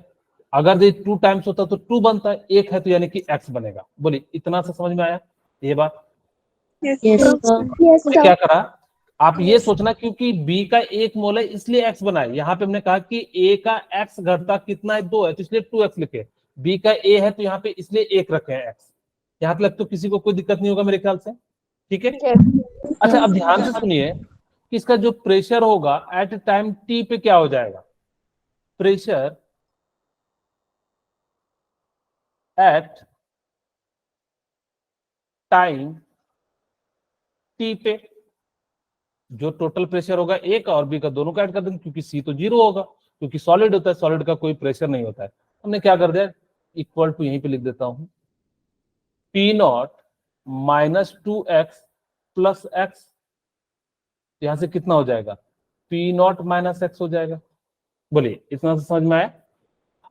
Speaker 1: अगर ये 2 टाइम्स होता तो 2 बनता है, 1 है तो यानी कि X बनेगा। बोलिए इतना सा समझ में आया ये बात?
Speaker 3: yes
Speaker 1: तो
Speaker 3: sir
Speaker 1: क्या करा, आप ये सोचना क्योंकि B का 1 मोल है इसलिए X बनाए। यहाँ पे हमने कहा कि A का X घटता कितना है, 2 है, तो इसलिए 2X लिखे। B का A है तो यहाँ पे इसलिए 1 रखे हैं X। यहाँ तक तो किसी को कोई दिक्कत नहीं होगा मेरे ख्याल से, ठीक है। अच्छा अब ध्यान से सुनिए कि इसका जो प्रेशर होगा एट टाइम T पे क्या हो जाएगा, प्रेशर एट टाइम T पे, जो टोटल प्रेशर होगा A का और B का दोनों का ऐड कर देंगे, क्योंकि C तो 0 होगा, क्योंकि सॉलिड होता है, सॉलिड का कोई प्रेशर नहीं होता है। हमने क्या कर दिया, इक्वल टू यहीं पे लिख देता हूं P0 minus 2X plus X, यहां से कितना हो जाएगा P0 माइनस X हो जाएगा। बोलिए इतना समझ में आया?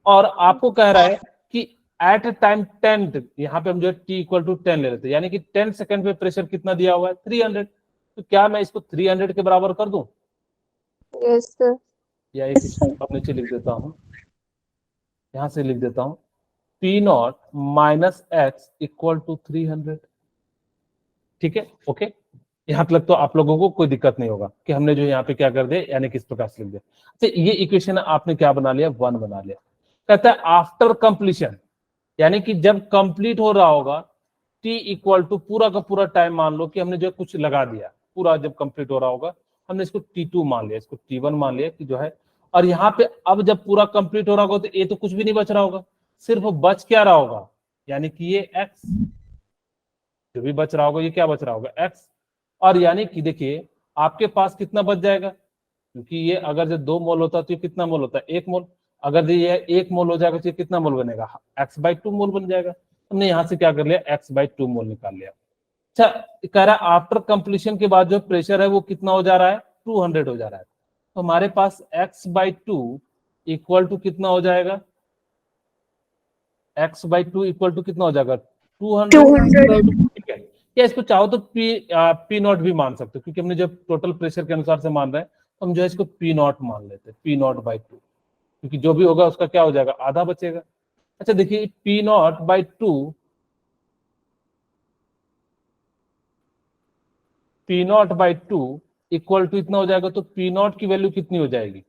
Speaker 1: और आपको कह रहा है कि एट टाइम 10, यहाँ पे हम जो है T इक्वल टू 10 ले लेते हैं, यानी कि 10 सेकंड पे प्रेशर कितना दिया हुआ है 300, तो क्या मैं इसको 300 के बराबर कर दूं,
Speaker 3: yes sir
Speaker 1: या एक स्टेप नीचे लिख देता हूं, यहां से लिख देता हूं P0 minus X equal to 300, ठीक है। ओके, यहाँ तक तो आप लोगों को कोई दिक्कत नहीं होगा कि हमने जो यहाँ पे क्या कर दिया, यानी किस प्रकार से लिख दिया। तो ये इक्वेशन आपने क्या बना लिया, 1 बना लिया। कहता है आफ्टर कंप्लीशन, यानी कि जब कंप्लीट हो रहा होगा T इक्वल टू पूरा का पूरा टाइम, मान लो कि हमने जो कुछ लगा दिया पूरा, जब कंप्लीट हो रहा होगा हमने इसको T2 मान लिया, इसको T1 मान लिया कि जो है, और यहाँ पे अब जब पूरा कंप्लीट हो रहा होगा तो ए तो कुछ भी नहीं बच रहा होगा, सिर्फ बच क्या रहा होगा, यानी कि ये एक्स जो भी बच रहा होगा, ये क्या बच रहा होगा, एक्स। और यानी कि देखिए आपके पास कितना बच जाएगा, क्योंकि ये अगर जो 2 मोल होता तो ये कितना मोल होता है, 1 मोल। अगर ये 1 मोल हो जाएगा तो ये कितना मोल बनेगा, x/2 मोल बन जाएगा। हमने यहाँ से क्या कर लिया, x/2 मोल निकाल लिया। अच्छा, कह रहा है आफ्टर कंप्लीशन के बाद जो प्रेशर है वो कितना हो जा रहा है, 200 हो जा रहा है। तो हमारे पास x/2 इक्वल टू कितना हो जाएगा, x/2 इक्वल टू कितना हो जाएगा, 200। ठीक है, या इसको चाहो तो पी नॉट भी मान सकते हो, क्योंकि हमने जब टोटल प्रेशर के अनुसार से मान रहे हैं तो हम जो है इसको पी नॉट मान लेते हैं, p0/2, क्योंकि जो भी होगा उसका क्या हो जाएगा, आधा बचेगा। अच्छा देखिए p0/2 इक्वल टू इतना हो जाएगा, तो p0 की वैल्यू कितनी हो जाएगी,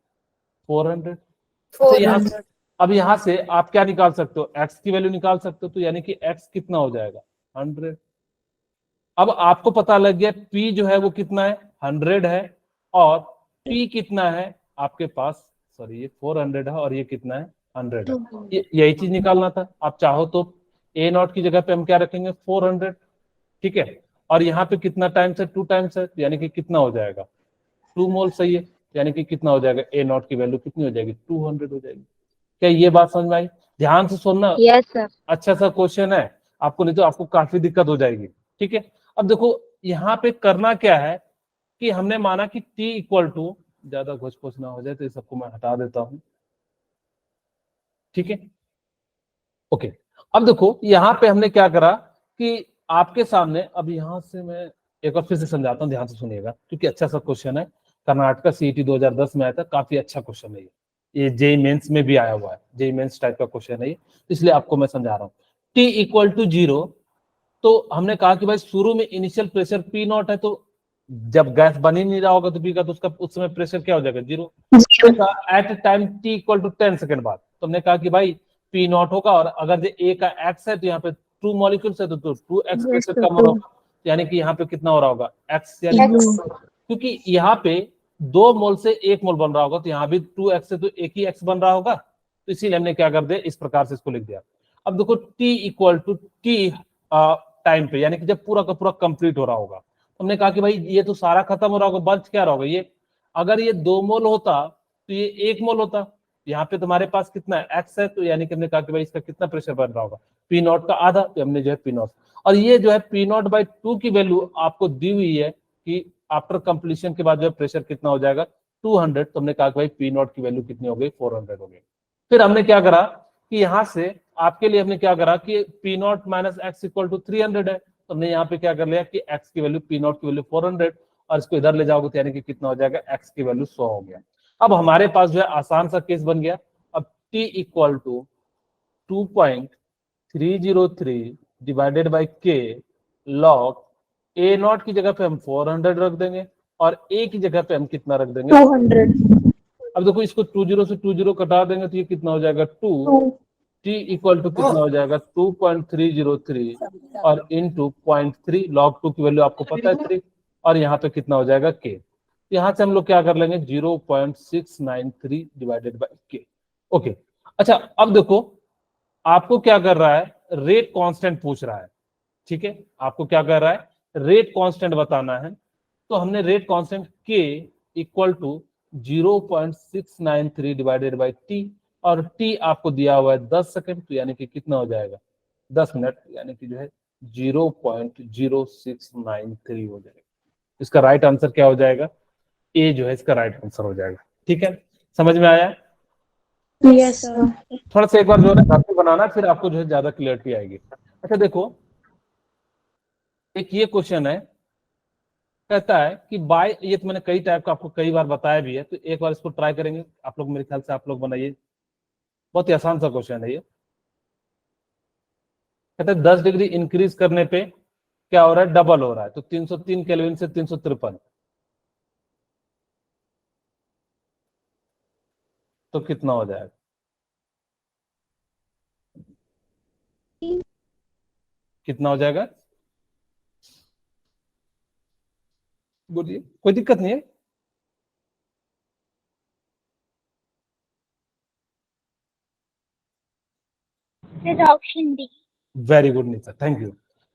Speaker 1: 400। अच्छा यहाँ से, अब यहाँ से आप क्या निकाल सकते हो, x की वैल्यू निकाल सकते हो, तो यानी कि x कितना हो जाएगा, 100। अब आपको पता लग गया P जो है वो कितना है, 100 है, और P कितना है आपके पास, सॉरी ये 400 है और ये कितना है, 100 है। यही चीज निकालना था। आप चाहो तो A0 की जगह पे हम क्या रखेंगे, 400। ठीक है, और यहाँ पे कितना टाइम्स है, 2 टाइम्स है, यानी कि कितना हो जाएगा, 2 मोल। सही है, यानी कि कितना हो जाएगा, A0 की वैल्यू कितनी हो जाएगी, 200 हो जाएगी। क्या ये बात समझ में आई, ध्यान से सुनना,
Speaker 3: यस सर।
Speaker 1: अच्छा सा क्वेश्चन है आपको, नहीं तो आपको काफी दिक्कत हो जाएगी। ठीक है, अब देखो यहाँ पे करना क्या है कि हमने माना कि t इक्वल टू, ज्यादा घोष पोछ ना हो जाए तो ये सबको मैं हटा देता हूं। ठीक है, ओके। अब देखो यहाँ पे हमने क्या करा कि आपके सामने, अब यहाँ से मैं एक बार फिर से समझाता हूँ, ध्यान से सुनिएगा, क्योंकि अच्छा सा क्वेश्चन है, कर्नाटका सीईटी 2010 में आया था, काफी अच्छा क्वेश्चन है ये जेई मेंस में भी आया हुआ है, जेई मेंस टाइप का क्वेश्चन है ये, इसलिए आपको मैं समझा रहा हूँ। t इक्वल टू 0, तो हमने कहा कि भाई शुरू में इनिशियल प्रेशर P0 है, तो जब गैस बन ही नहीं रहा होगा तो P का तो उसका उस समय प्रेशर क्या हो जाएगा, 0। At time t equal to 10 second बाद, तो हमने कहा कि भाई P0 होगा, और अगर जो A का x है तो यहाँ पे 2 मॉलिक्यूल्स है तो 2x प्रेशर कम हो रहा होगा, यानी कि यहाँ पे कितना हो रहा होगा, x, यानी क्योंकि यहाँ पे 2 मोल से 1 मोल बन रहा होगा, तो यहाँ भी 2x से तो एक ही x बन रहा होगा, तो इसीलिए हमने क्या कर दिया, इस प्रकार से इसको लिख दिया। अब देखो t equal to t time पे, यानी कि जब पूरा का पूरा कंप्लीट हो रहा होगा, हमने कहा कि भाई ये तो सारा खत्म हो रहा होगा, बच क्या रहा होगा, ये अगर ये 2 मोल होता तो ये 1 मोल होता। यहाँ पे तुम्हारे पास कितना है, एक्स है, तो यानी कि हमने कहा कि भाई इसका कितना प्रेशर बन रहा होगा, P0 का आधा, तो हमने जो है P0, और ये जो है P0/2 की वैल्यू आपको दी हुई है कि आफ्टर कंप्लीशन के बाद जो है प्रेशर कितना हो जाएगा, 200। तो हमने कहा कि भाई P0 की वैल्यू कितनी हो गई, 400 हो गई। फिर हमने क्या करा कि यहाँ से आपके लिए हमने क्या करा कि P0 minus x equal to 300 है, तो हमने यहाँ पे क्या कर लिया कि x की वैल्यू P0 की वैल्यू 400, और इसको इधर ले जाओगे तो यानी कि कितना हो जाएगा, x की वैल्यू 100 हो गया। अब हमारे पास जो है आसान सा केस बन गया। अब t equal to 2.303 divided by k log A0 की जगह पे हम 400 रख देंगे, और a की जगह पे हम कितना रख देंगे,
Speaker 3: 200।
Speaker 1: अब देखो इसको 20 से 20 कटा देंगे तो ये कितना हो जाएगा, 2, t इक्वल टू कितना हो जाएगा, 2.303 और इंटू 0.3, लॉग 2 की वैल्यू आपको पता है 3, और यहाँ पे कितना हो जाएगा k। यहाँ से हम लोग क्या कर लेंगे, 0.693 डिवाइडेड बाई k। ओके, अच्छा अब देखो आपको क्या कर रहा है, रेट कांस्टेंट पूछ रहा है। ठीक है, आपको क्या कर रहा है, रेट कांस्टेंट बताना है, तो हमने rate constant k equal to 0.693 divided by t, और t आपको दिया हुआ है 10 सेकंड, तो यानी कि कितना हो जाएगा, 10 मिनट, यानी कि जो है 0.0693 हो जाएगा। इसका राइट आंसर क्या हो जाएगा, ए जो है इसका राइट आंसर हो जाएगा। ठीक है, समझ में आया,
Speaker 3: यस सर।
Speaker 1: थोड़ा सा एक बार जो है घर पे बनाना, फिर आपको जो है ज्यादा क्लियरिटी आएगी। अच्छा देखो एक ये क्वेश्चन है, कहता है कि बाय, ये तो मैंने कई टाइप का आपको कई बार बताया भी है, तो एक बार इसको ट्राई करेंगे आप लोग, मेरे ख्याल से आप लोग बनाइए, बहुत ही आसान सा क्वेश्चन है ये। कहते हैं 10 डिग्री इंक्रीज करने पे क्या हो रहा है, डबल हो रहा है, तो 303 केल्विन से 353, तो कितना हो जाएगा, कितना हो जाएगा, बोलिए, कोई दिक्कत नहीं है।
Speaker 3: Option D.
Speaker 1: Very good Neeta, thank you.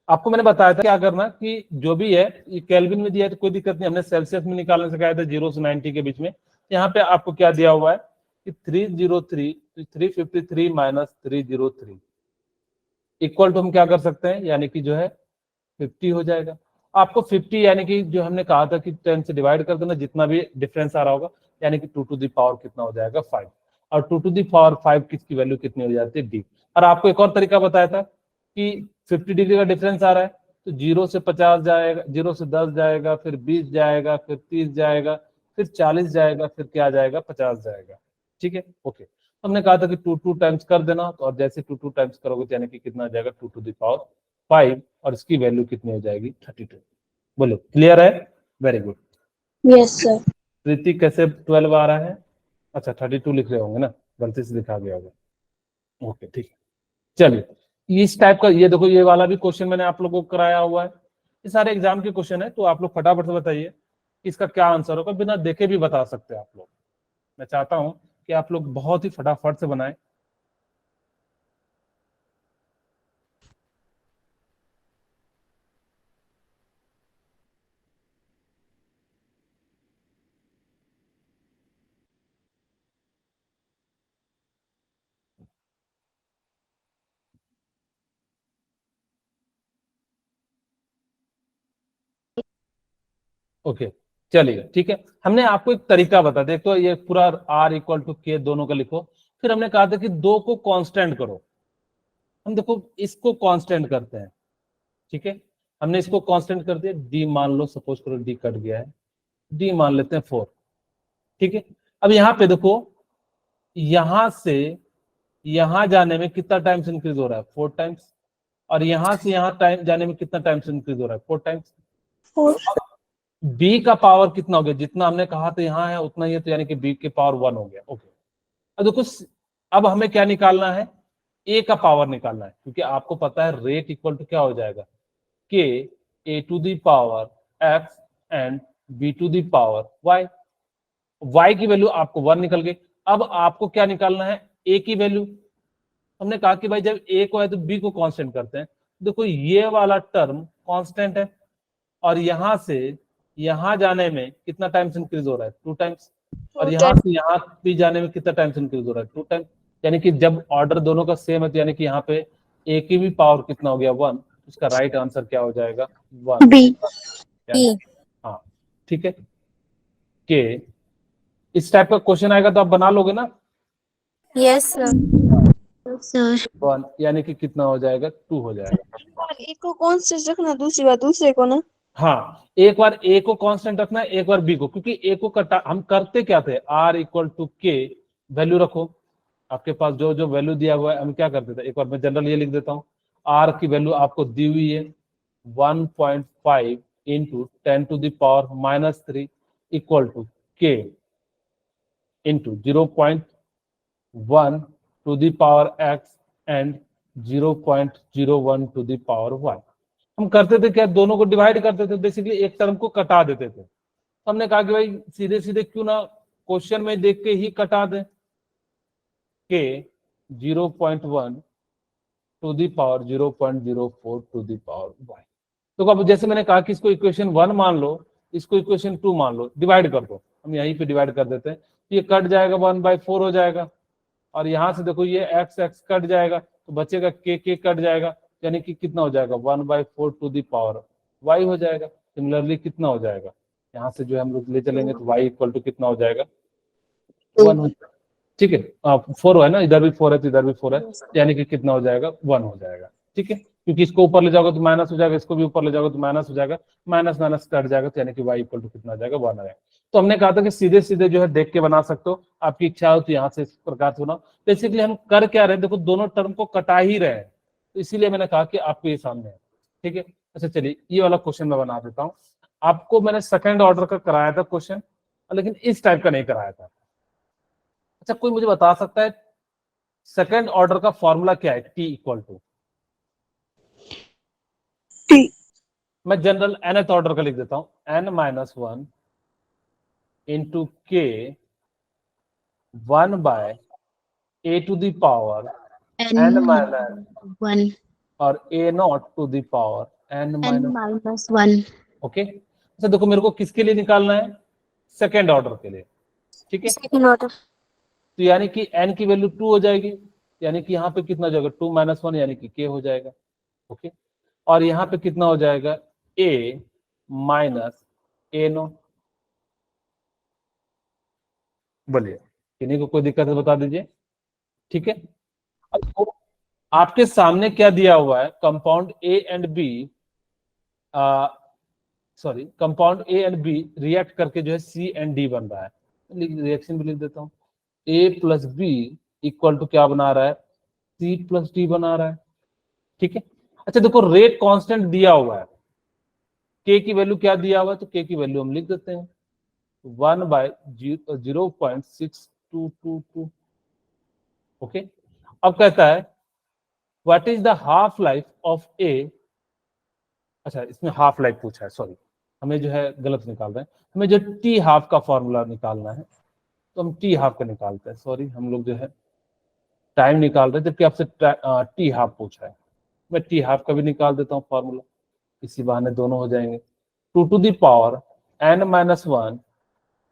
Speaker 1: आपको मैंने बताया था क्या करना कि जो भी है ये केल्विन में दिया है तो कोई दिक्कत नहीं, हमने सेल्सियस में निकालने से कहा था 0 से 90 के बीच में। यहाँ पे आपको क्या दिया हुआ है कि 353 माइनस 303 इक्वल टू हम क्या कर सकते हैं, यानी कि जो है 50 हो जाएगा। आपको 50 यानी कि जो हमने कहा था कि 10 से डिवाइड कर देना, जितना भी डिफरेंस आ रहा होगा, यानी कि 2 टू द पावर कितना हो जाएगा 5, और 2 टू द पावर 5 किसकी वैल्यू कितनी हो जाती है डी। और आपको एक और तरीका बताया था कि 50 डिग्री का डिफरेंस आ रहा है तो 0 से 50 जाएगा, 0 से 10 जाएगा, फिर 20 जाएगा, फिर 30 जाएगा, फिर 40 जाएगा, फिर क्या जाएगा 50 जाएगा। ठीक है, ओके। हमने कहा था कि 2 टाइम्स कर देना, तो और जैसे 2 टाइम्स करोगे तो यानी कि कितना आ जाएगा 2 टू द पावर 5, और इसकी वैल्यू कितनी हो जाएगी 32। बोलो क्लियर है? Very good.
Speaker 2: Yes sir.
Speaker 1: Preeti कैसे 12 आ रहा है? अच्छा 32 लिख रहे होंगे ना, गलती से लिखा गया होगा। ओके ठीक है, चलिए इस टाइप का ये देखो, ये वाला भी क्वेश्चन मैंने आप लोगों को कराया हुआ है। ये सारे एग्जाम के क्वेश्चन है, तो आप लोग फटाफट से बताइए कि इसका क्या आंसर होगा, बिना देखे भी बता सकते हैं आप लोग। मैं चाहता हूं कि आप लोग बहुत ही फटाफट से बनाएं। ओके चलिए ठीक है, हमने आपको एक तरीका बता दिया। तो ये पूरा R इक्वल टू के दोनों का लिखो। फिर हमने कहा था कि 2 को कांस्टेंट करो। हम देखो इसको कांस्टेंट करते हैं, ठीक है। हमने इसको कांस्टेंट कर दिया, डी मान लो, सपोज करो डी कट गया है, डी मान लेते हैं 4, ठीक है। अब यहाँ पे देखो, यहां से यहां जाने में कितना टाइम्स इंक्रीज हो रहा है 4 टाइम्स, और यहां से यहां टाइम जाने में कितना टाइम्स इंक्रीज हो रहा है 4 टाइम्स। बी का पावर कितना हो गया, जितना हमने कहा था यहाँ है उतना ही है, तो यानी कि बी के पावर 1 हो गया। ओके, अब देखो अब हमें क्या निकालना है, ए का पावर निकालना है, क्योंकि आपको पता है रेट इक्वल टू क्या हो जाएगा K A to the power X and B to the power Y. Y की वैल्यू आपको 1 निकल गई। अब आपको क्या निकालना है, ए की वैल्यू। हमने कहा कि भाई जब ए को है तो बी को कांस्टेंट करते हैं। देखो ये वाला टर्म कांस्टेंट है, और यहां से यहां जाने में कितना टाइम्स इंक्रीज हो रहा है 2 टाइम्स, और यहां से यहां भी जाने में कितना टाइम्स इंक्रीज हो रहा है 2 टाइम्स। यानी कि जब ऑर्डर दोनों का सेम है तो यानी कि यहाँ पे ए की भी पावर कितना हो गया 1, उसका राइट आंसर क्या हो जाएगा 1
Speaker 3: बी।
Speaker 1: हाँ ठीक है। के इस टाइप का क्वेश्चन आएगा तो आप बना लोगे ना।
Speaker 3: Yes sir.
Speaker 1: 1 यानी कि कितना हो जाएगा 2 हो जाएगा।
Speaker 3: एक को कांस्टेंट रखना, दूसरी बात दूसरे को ना।
Speaker 1: हाँ, एक बार ए को कांस्टेंट रखना है, एक बार बी को, क्योंकि ए को हम करते क्या थे, आर इक्वल टू के वैल्यू रखो। आपके पास जो जो वैल्यू दिया हुआ है हम क्या करते थे, एक बार मैं जनरल ये लिख देता हूँ। आर की वैल्यू आपको दी हुई है 1.5 into 10 to the power -3 equal to K into 0.1 to the power X and 0.01 to the power Y. हम करते थे क्या, दोनों को डिवाइड करते थे, बेसिकली एक टर्म को कटा देते थे। तो हमने कहा कि भाई सीधे सीधे क्यों ना क्वेश्चन में देख के ही कटा दें, के 0.1 to the power 0.04 to the power y. तो अब जैसे मैंने कहा कि इसको इक्वेशन 1 मान लो, इसको इक्वेशन 2 मान लो, डिवाइड कर दो। हम यहीं पे डिवाइड कर देते हैं, ये कट जाएगा 1/4 हो जाएगा, और यहां से देखो ये एक्स एक्स कट जाएगा तो बचेगा के कट जाएगा, यानी कि कितना हो जाएगा 1/4 टू दी पावर वाई हो जाएगा। सिमिलरली कितना हो जाएगा, यहाँ से जो हम लोग ले चलेंगे तो वाई इक्वल टू कितना हो जाएगा 1 हो जाएगा। ठीक है, 4 है ना, इधर भी 4 है तो इधर भी 4 है, यानी कि कितना हो जाएगा 1 हो जाएगा। ठीक है, क्योंकि इसको ऊपर ले जाओगे तो माइनस हो जाएगा, इसको भी ऊपर ले जाओगे तो माइनस हो जाएगा, माइनस माइनस कट जाएगा, तो यानी कि वाई इक्वल टू कितना आ जाएगा 1 आ जाएगा। तो हमने कहा था कि सीधे सीधे जो है देख के बना सकते हो, आपकी इच्छा हो तो यहाँ से इस प्रकार से बनाओ। बेसिकली हम कर क्या रहे हैं, देखो दोनों टर्म को कटा ही रहे हैं, तो इसीलिए मैंने कहा कि आपको ये सामने है। ठीक है, अच्छा चलिए ये वाला क्वेश्चन मैं बना देता हूँ। आपको मैंने सेकंड ऑर्डर का कराया था क्वेश्चन, लेकिन इस टाइप का नहीं कराया था। अच्छा कोई मुझे बता सकता है सेकंड ऑर्डर का फॉर्मूला क्या है, टी इक्वल टू, मैं जनरल nth ऑर्डर का लिख देता हूं, n-1 इंटू के 1 by a to the power n minus
Speaker 3: one
Speaker 1: और a naught to the power n
Speaker 3: n
Speaker 1: minus.
Speaker 3: Minus one.
Speaker 1: Okay, अच्छा देखो मेरे को किसके लिए निकालना है, सेकेंड ऑर्डर के लिए, ठीक है।
Speaker 3: Second order.
Speaker 1: तो यानी कि n की वैल्यू 2 हो जाएगी, यानी कि यहाँ पे कितना हो जाएगा 2 माइनस 1 यानी कि k हो जाएगा। ओके, और यहाँ पे कितना हो जाएगा a माइनस a नॉट। बोलिए किन्हीं को कोई दिक्कत है बता दीजिए, ठीक है। अब तो आपके सामने क्या दिया हुआ है, compound A and B, sorry compound A and B react करके जो है सी एंड डी बन रहा है। रिएक्शन भी लिख देता हूँ, ए प्लस बी इक्वल टू क्या बना रहा है, सी प्लस डी बना रहा है, ठीक है। अच्छा देखो रेट कांस्टेंट दिया हुआ है, के की वैल्यू क्या दिया हुआ है, तो के की वैल्यू हम लिख देते हैं 1/0.6222। ओके, अब कहता है what is the half life of A. अच्छा इसमें हाफ लाइफ पूछा है, सॉरी हमें जो है गलत निकाल रहे हैं, हमें जो टी हाफ का फॉर्मूला निकालना है, तो हम टी हाफ का निकालते हैं। सॉरी हम लोग जो है टाइम निकाल रहे हैं, जबकि आपसे टी हाफ पूछा है। मैं टी हाफ का भी निकाल देता हूँ फॉर्मूला, इसी बहाने दोनों हो जाएंगे। 2 to the power n minus one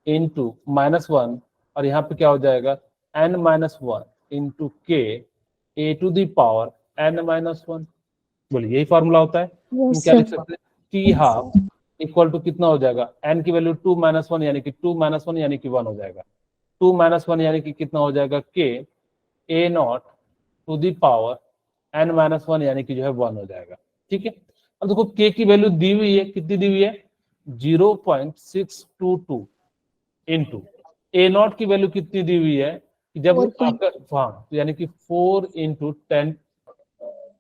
Speaker 1: into minus one, और यहाँ पे क्या हो जाएगा n minus one into K A to the power n minus one. बोलिए यही फॉर्मूला होता है। हम क्या लिख सकते हैं, टी हाफ इक्वल टू कितना हो जाएगा, n की वैल्यू 2 माइनस वन यानी कि 2 माइनस वन यानी कि 1 हो जाएगा। 2 माइनस वन यानी कि कितना हो जाएगा, K A not to the power n minus one यानी कि जो है 1 हो जाएगा, ठीक है। अब देखो के की वैल्यू दी हुई है, कितनी दी हुई है 0.622 इंटू ए नॉट की वैल्यू कितनी दी हुई है कि जब आपका, हाँ तो यानी कि 4 इंटू 10,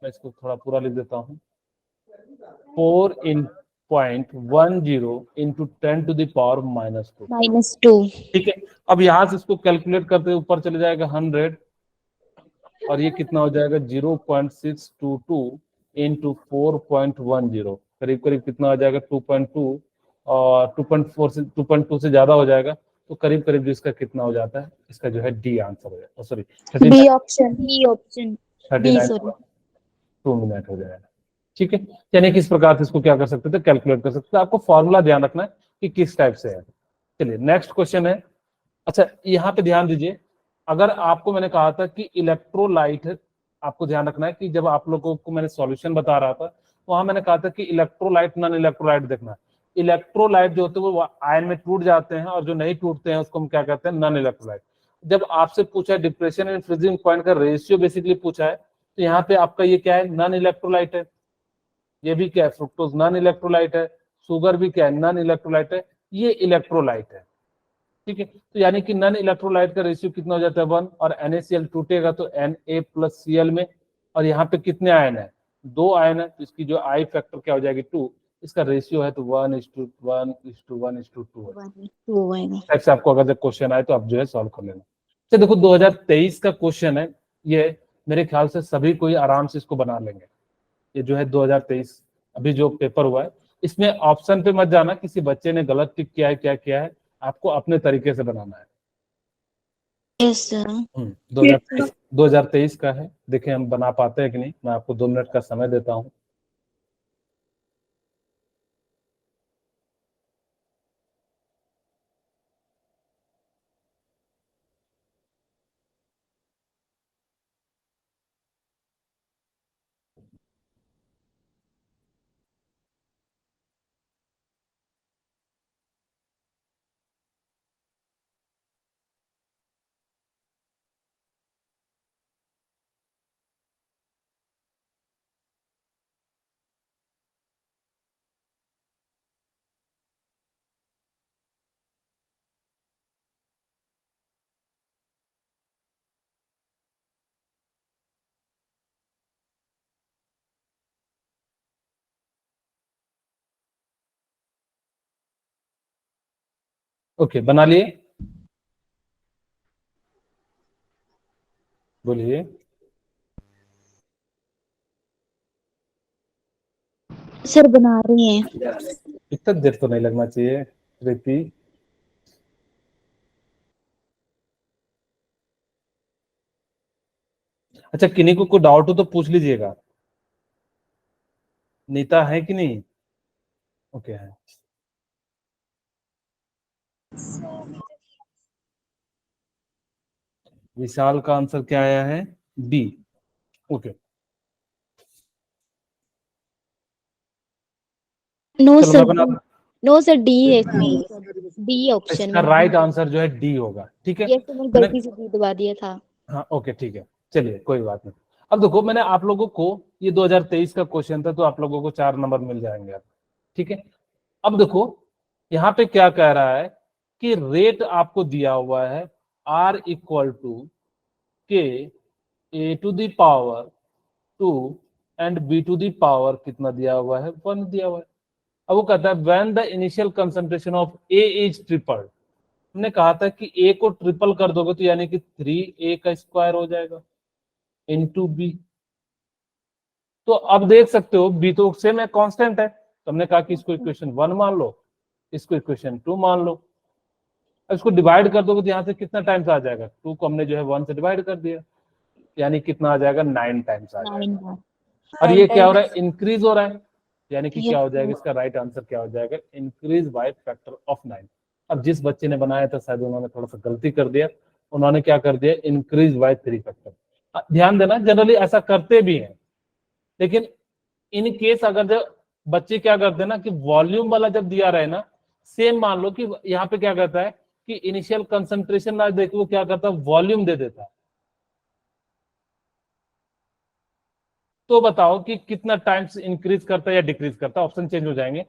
Speaker 1: मैं इसको थोड़ा पूरा लिख देता हूँ, 4 इन 0.10 इंटू 10 टू द पावर -2,
Speaker 3: -2।
Speaker 1: ठीक है। अब यहाँ से इसको कैलकुलेट करते ऊपर चले जाएगा 100, और ये कितना हो जाएगा 0.622 इंटू 4.10, करीब करीब कितना हो जाएगा 2.2, और 2.4 से 2.2 से ज्यादा हो जाएगा, तो करीब करीब जो इसका कितना हो जाता है, इसका जो है डी आंसर हो जाएगा, sorry
Speaker 3: B option, B option, B
Speaker 1: 39
Speaker 3: sorry
Speaker 1: 2 minute हो जाएगा, ठीक है। यानी कि इस प्रकार से इसको क्या कर सकते थे, कैलकुलेट कर सकते थे। आपको फॉर्मूला ध्यान रखना है कि किस टाइप से है। चलिए नेक्स्ट क्वेश्चन है। अच्छा यहाँ पे ध्यान दीजिए, अगर आपको मैंने कहा था कि इलेक्ट्रोलाइट, आपको ध्यान रखना है कि जब आप लोगों को मैंने सॉल्यूशन बता रहा था, वहां मैंने कहा था कि इलेक्ट्रोलाइट नॉन इलेक्ट्रोलाइट देखना। इलेक्ट्रोलाइट जो होते हैं वो आयन में टूट जाते हैं, और जो नहीं टूटते हैं उसको हम क्या कहते हैं, नॉन इलेक्ट्रोलाइट। जब आपसे पूछा है डिप्रेशन एंड फ्रीजिंग पॉइंट का रेशियो बेसिकली पूछा है, तो यहाँ पे आपका ये क्या है, नॉन इलेक्ट्रोलाइट है। ये भी क्या है, फ्रुक्टोज नॉन इलेक्ट्रोलाइट है, शुगर भी क्या है, नॉन इलेक्ट्रोलाइट है, ये इलेक्ट्रोलाइट है, ठीक है। तो यानी कि नॉन इलेक्ट्रोलाइट का रेशियो कितना हो जाता है 1, और NaCl टूटेगा तो Na+Cl में, और यहाँ पे कितने आयन है, 2 आयन है, तो इसकी जो आई फैक्टर क्या हो जाएगी 2, इसका रेशियो है तो 1:1:1:2 ऐसे आपको अगर क्वेश्चन आए तो आप जो है सॉल्व कर लेना। तो देखो 2023 का क्वेश्चन है ये, मेरे ख्याल से सभी कोई आराम से इसको बना लेंगे। ये जो है 2023 अभी जो पेपर हुआ है, इसमें ऑप्शन पे मत जाना किसी बच्चे ने गलत टिक किया है क्या किया है, आपको अपने तरीके से बनाना है।
Speaker 3: Yes sir.
Speaker 1: 2023 का है, देखें हम बना पाते हैं कि नहीं। मैं आपको 2 मिनट का समय देता हूं। ओके बना लिए, बोलिए।
Speaker 3: सर बना रही हैं।
Speaker 1: इतना देर तो नहीं लगना चाहिए प्रीति। अच्छा, किन्हीं को कोई डाउट हो तो पूछ लीजिएगा। नीता है कि नहीं? ओके है। विशाल का आंसर क्या आया है? डी। ओके,
Speaker 3: नो
Speaker 1: चलो
Speaker 3: सर,
Speaker 1: मैं बना।
Speaker 3: नो सर, डी है इसमें, डी ऑप्शन
Speaker 1: इसका
Speaker 3: में।
Speaker 1: राइट आंसर जो है डी होगा। ठीक है,
Speaker 3: ये तो मैंने
Speaker 1: मैंने,
Speaker 3: गलती से डी दबा दिया था।
Speaker 1: हाँ ओके ठीक है, चलिए कोई बात नहीं। अब देखो, मैंने आप लोगों को, ये 2023 का क्वेश्चन था, तो आप लोगों को 4 नंबर मिल जाएंगे अब। ठीक है, अब देखो यहाँ पे क्या कह रहा है कि रेट आपको दिया हुआ है R equal to K A to the power 2 and B to the power कितना दिया हुआ है? 1 दिया हुआ है। अब वो कहता है when the initial concentration of A is tripled. हमने कहा था कि ए को ट्रिपल कर दोगे तो यानी कि 3a का स्क्वायर हो जाएगा इनटू बी। तो अब देख सकते हो बी तो सेम है, कांस्टेंट है, तो हमने कहा कि इसको इक्वेशन 1 मान लो, इसको इक्वेशन 2 मान लो। अब इसको डिवाइड कर दोगे तो यहाँ से कितना टाइम्स आ जाएगा? 2 को हमने जो है 1 से डिवाइड कर दिया, यानी कितना आ जाएगा? 9 टाइम्स आ जाएगा।
Speaker 3: 9
Speaker 1: और ये क्या हो रहा है? इंक्रीज हो रहा है, यानी कि क्या हो जाएगा? इसका राइट आंसर क्या हो जाएगा? Increase by factor of 9। अब जिस बच्चे ने बनाया था शायद उन्होंने थोड़ा सा गलती कर दिया, उन्होंने क्या कर दिया? Increase by 3 factor. ध्यान देना, जनरली ऐसा करते भी हैं, लेकिन इन केस अगर जब बच्चे क्या करते हैं ना कि वॉल्यूम वाला जब दिया रहे ना, सेम मान लो कि यहाँ पे क्या करता है कि इनिशियल कंसंट्रेशन ना देख, वो क्या करता है? वॉल्यूम दे देता है। तो बताओ कि कितना टाइम्स इंक्रीज करता है या डिक्रीज करता है? ऑप्शन चेंज हो जाएंगे।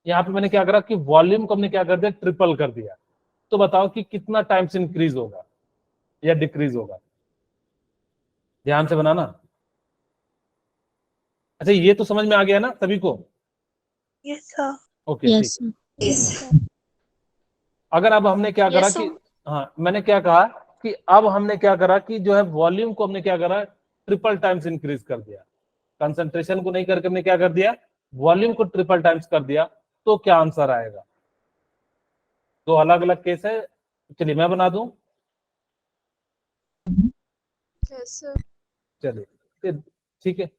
Speaker 1: यहाँ पे मैंने क्या करा कि वॉल्यूम को हमने क्या कर दिया? ट्रिपल कर दिया। तो बताओ कि कितना टाइम्स इंक्रीज होगा या डिक्रीज होगा? ध्यान से बनाना। अच्छा, ये तो समझ में आ गया ना सभी को?
Speaker 2: Yes sir.
Speaker 1: ओके ठीक। अगर अब हमने क्या करा कि, हाँ मैंने क्या कहा कि अब हमने क्या करा कि जो है वॉल्यूम को हमने क्या करा? ट्रिपल टाइम्स इंक्रीज कर दिया। कंसंट्रेशन को नहीं करके हमने क्या कर दिया? वॉल्यूम को ट्रिपल टाइम्स कर दिया। तो क्या आंसर आएगा? दो अलग अलग केस है, चलिए मैं बना दूं। चलिए ठीक है,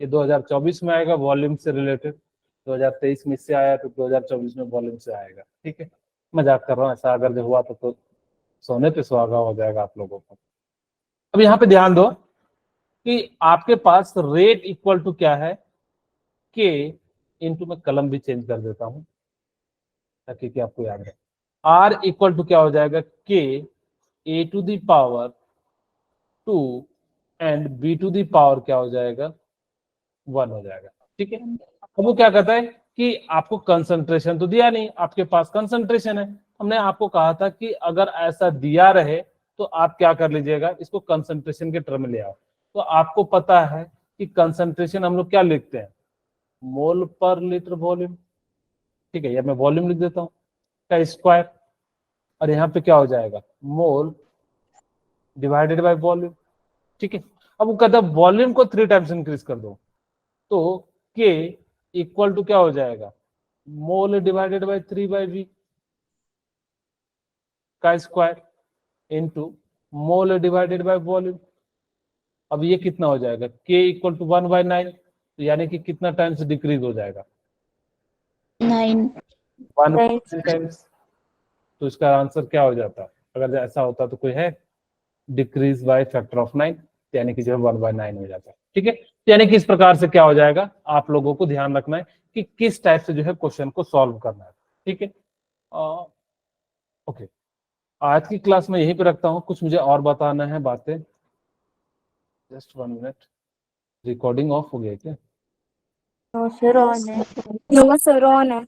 Speaker 1: ये 2024 में आएगा वॉल्यूम से रिलेटेड, 2023 में इससे आया तो 2024 में वॉल्यूम से आएगा। ठीक है, मजाक कर रहा हूँ, ऐसा अगर जो हुआ तो सोने पे सुहागा हो जाएगा आप लोगों को। अब यहाँ पे ध्यान दो कि आपके पास रेट इक्वल टू क्या है? के इंटू, मैं कलम भी चेंज कर देता हूं ताकि कि आपको याद रहे। आर इक्वल टू क्या हो जाएगा? K A to the power 2 and B to the power क्या हो जाएगा? 1 हो जाएगा। ठीक है, अब वो क्या कहता है कि आपको कंसंट्रेशन तो दिया नहीं, आपके पास कंसंट्रेशन है। हमने आपको कहा था कि अगर ऐसा दिया रहे तो आप क्या कर लीजिएगा? इसको कंसंट्रेशन के टर्म में ले आओ। तो आपको पता है कि कंसंट्रेशन हम लोग क्या लिखते हैं? मोल पर लीटर वॉल्यूम। ठीक है, या मैं वॉल्यूम लिख देता हूं का स्क्वायर, और यहाँ पे क्या हो जाएगा? मोल डिवाइडेड बाय वॉल्यूम। ठीक है, अब वो कहता है वॉल्यूम को 3 टाइम्स इंक्रीज कर दो, तो के इक्वल टू क्या हो जाएगा? मोल डिवाइडेड बाय 3/v का square into mole divided by volume. अब ये कितना हो जाएगा? के इक्वल टू 1/9, तो यानी कि कितना टाइम्स डिक्रीज हो जाएगा?
Speaker 3: 9
Speaker 1: 1 टाइम्स। तो इसका आंसर क्या हो जाता? अगर ऐसा होता तो कोई है? डिक्रीज बाय फैक्टर ऑफ 9, यानी कि जो है 1/9 हो जाता है। ठीक है, यानी कि इस प्रकार से क्या हो जाएगा? आप लोगों को ध्यान रखना है कि किस टाइप से जो है क्वेश्चन को सॉल्व करना है। ठीक है, ओके, आज की क्लास में यहीं पे रखता हूँ, कुछ मुझे और बताना है बातें। जस्ट 1 मिनट, रिकॉर्डिंग ऑफ हो गया क्या?
Speaker 3: सर ऑन है।
Speaker 2: सर ऑन है।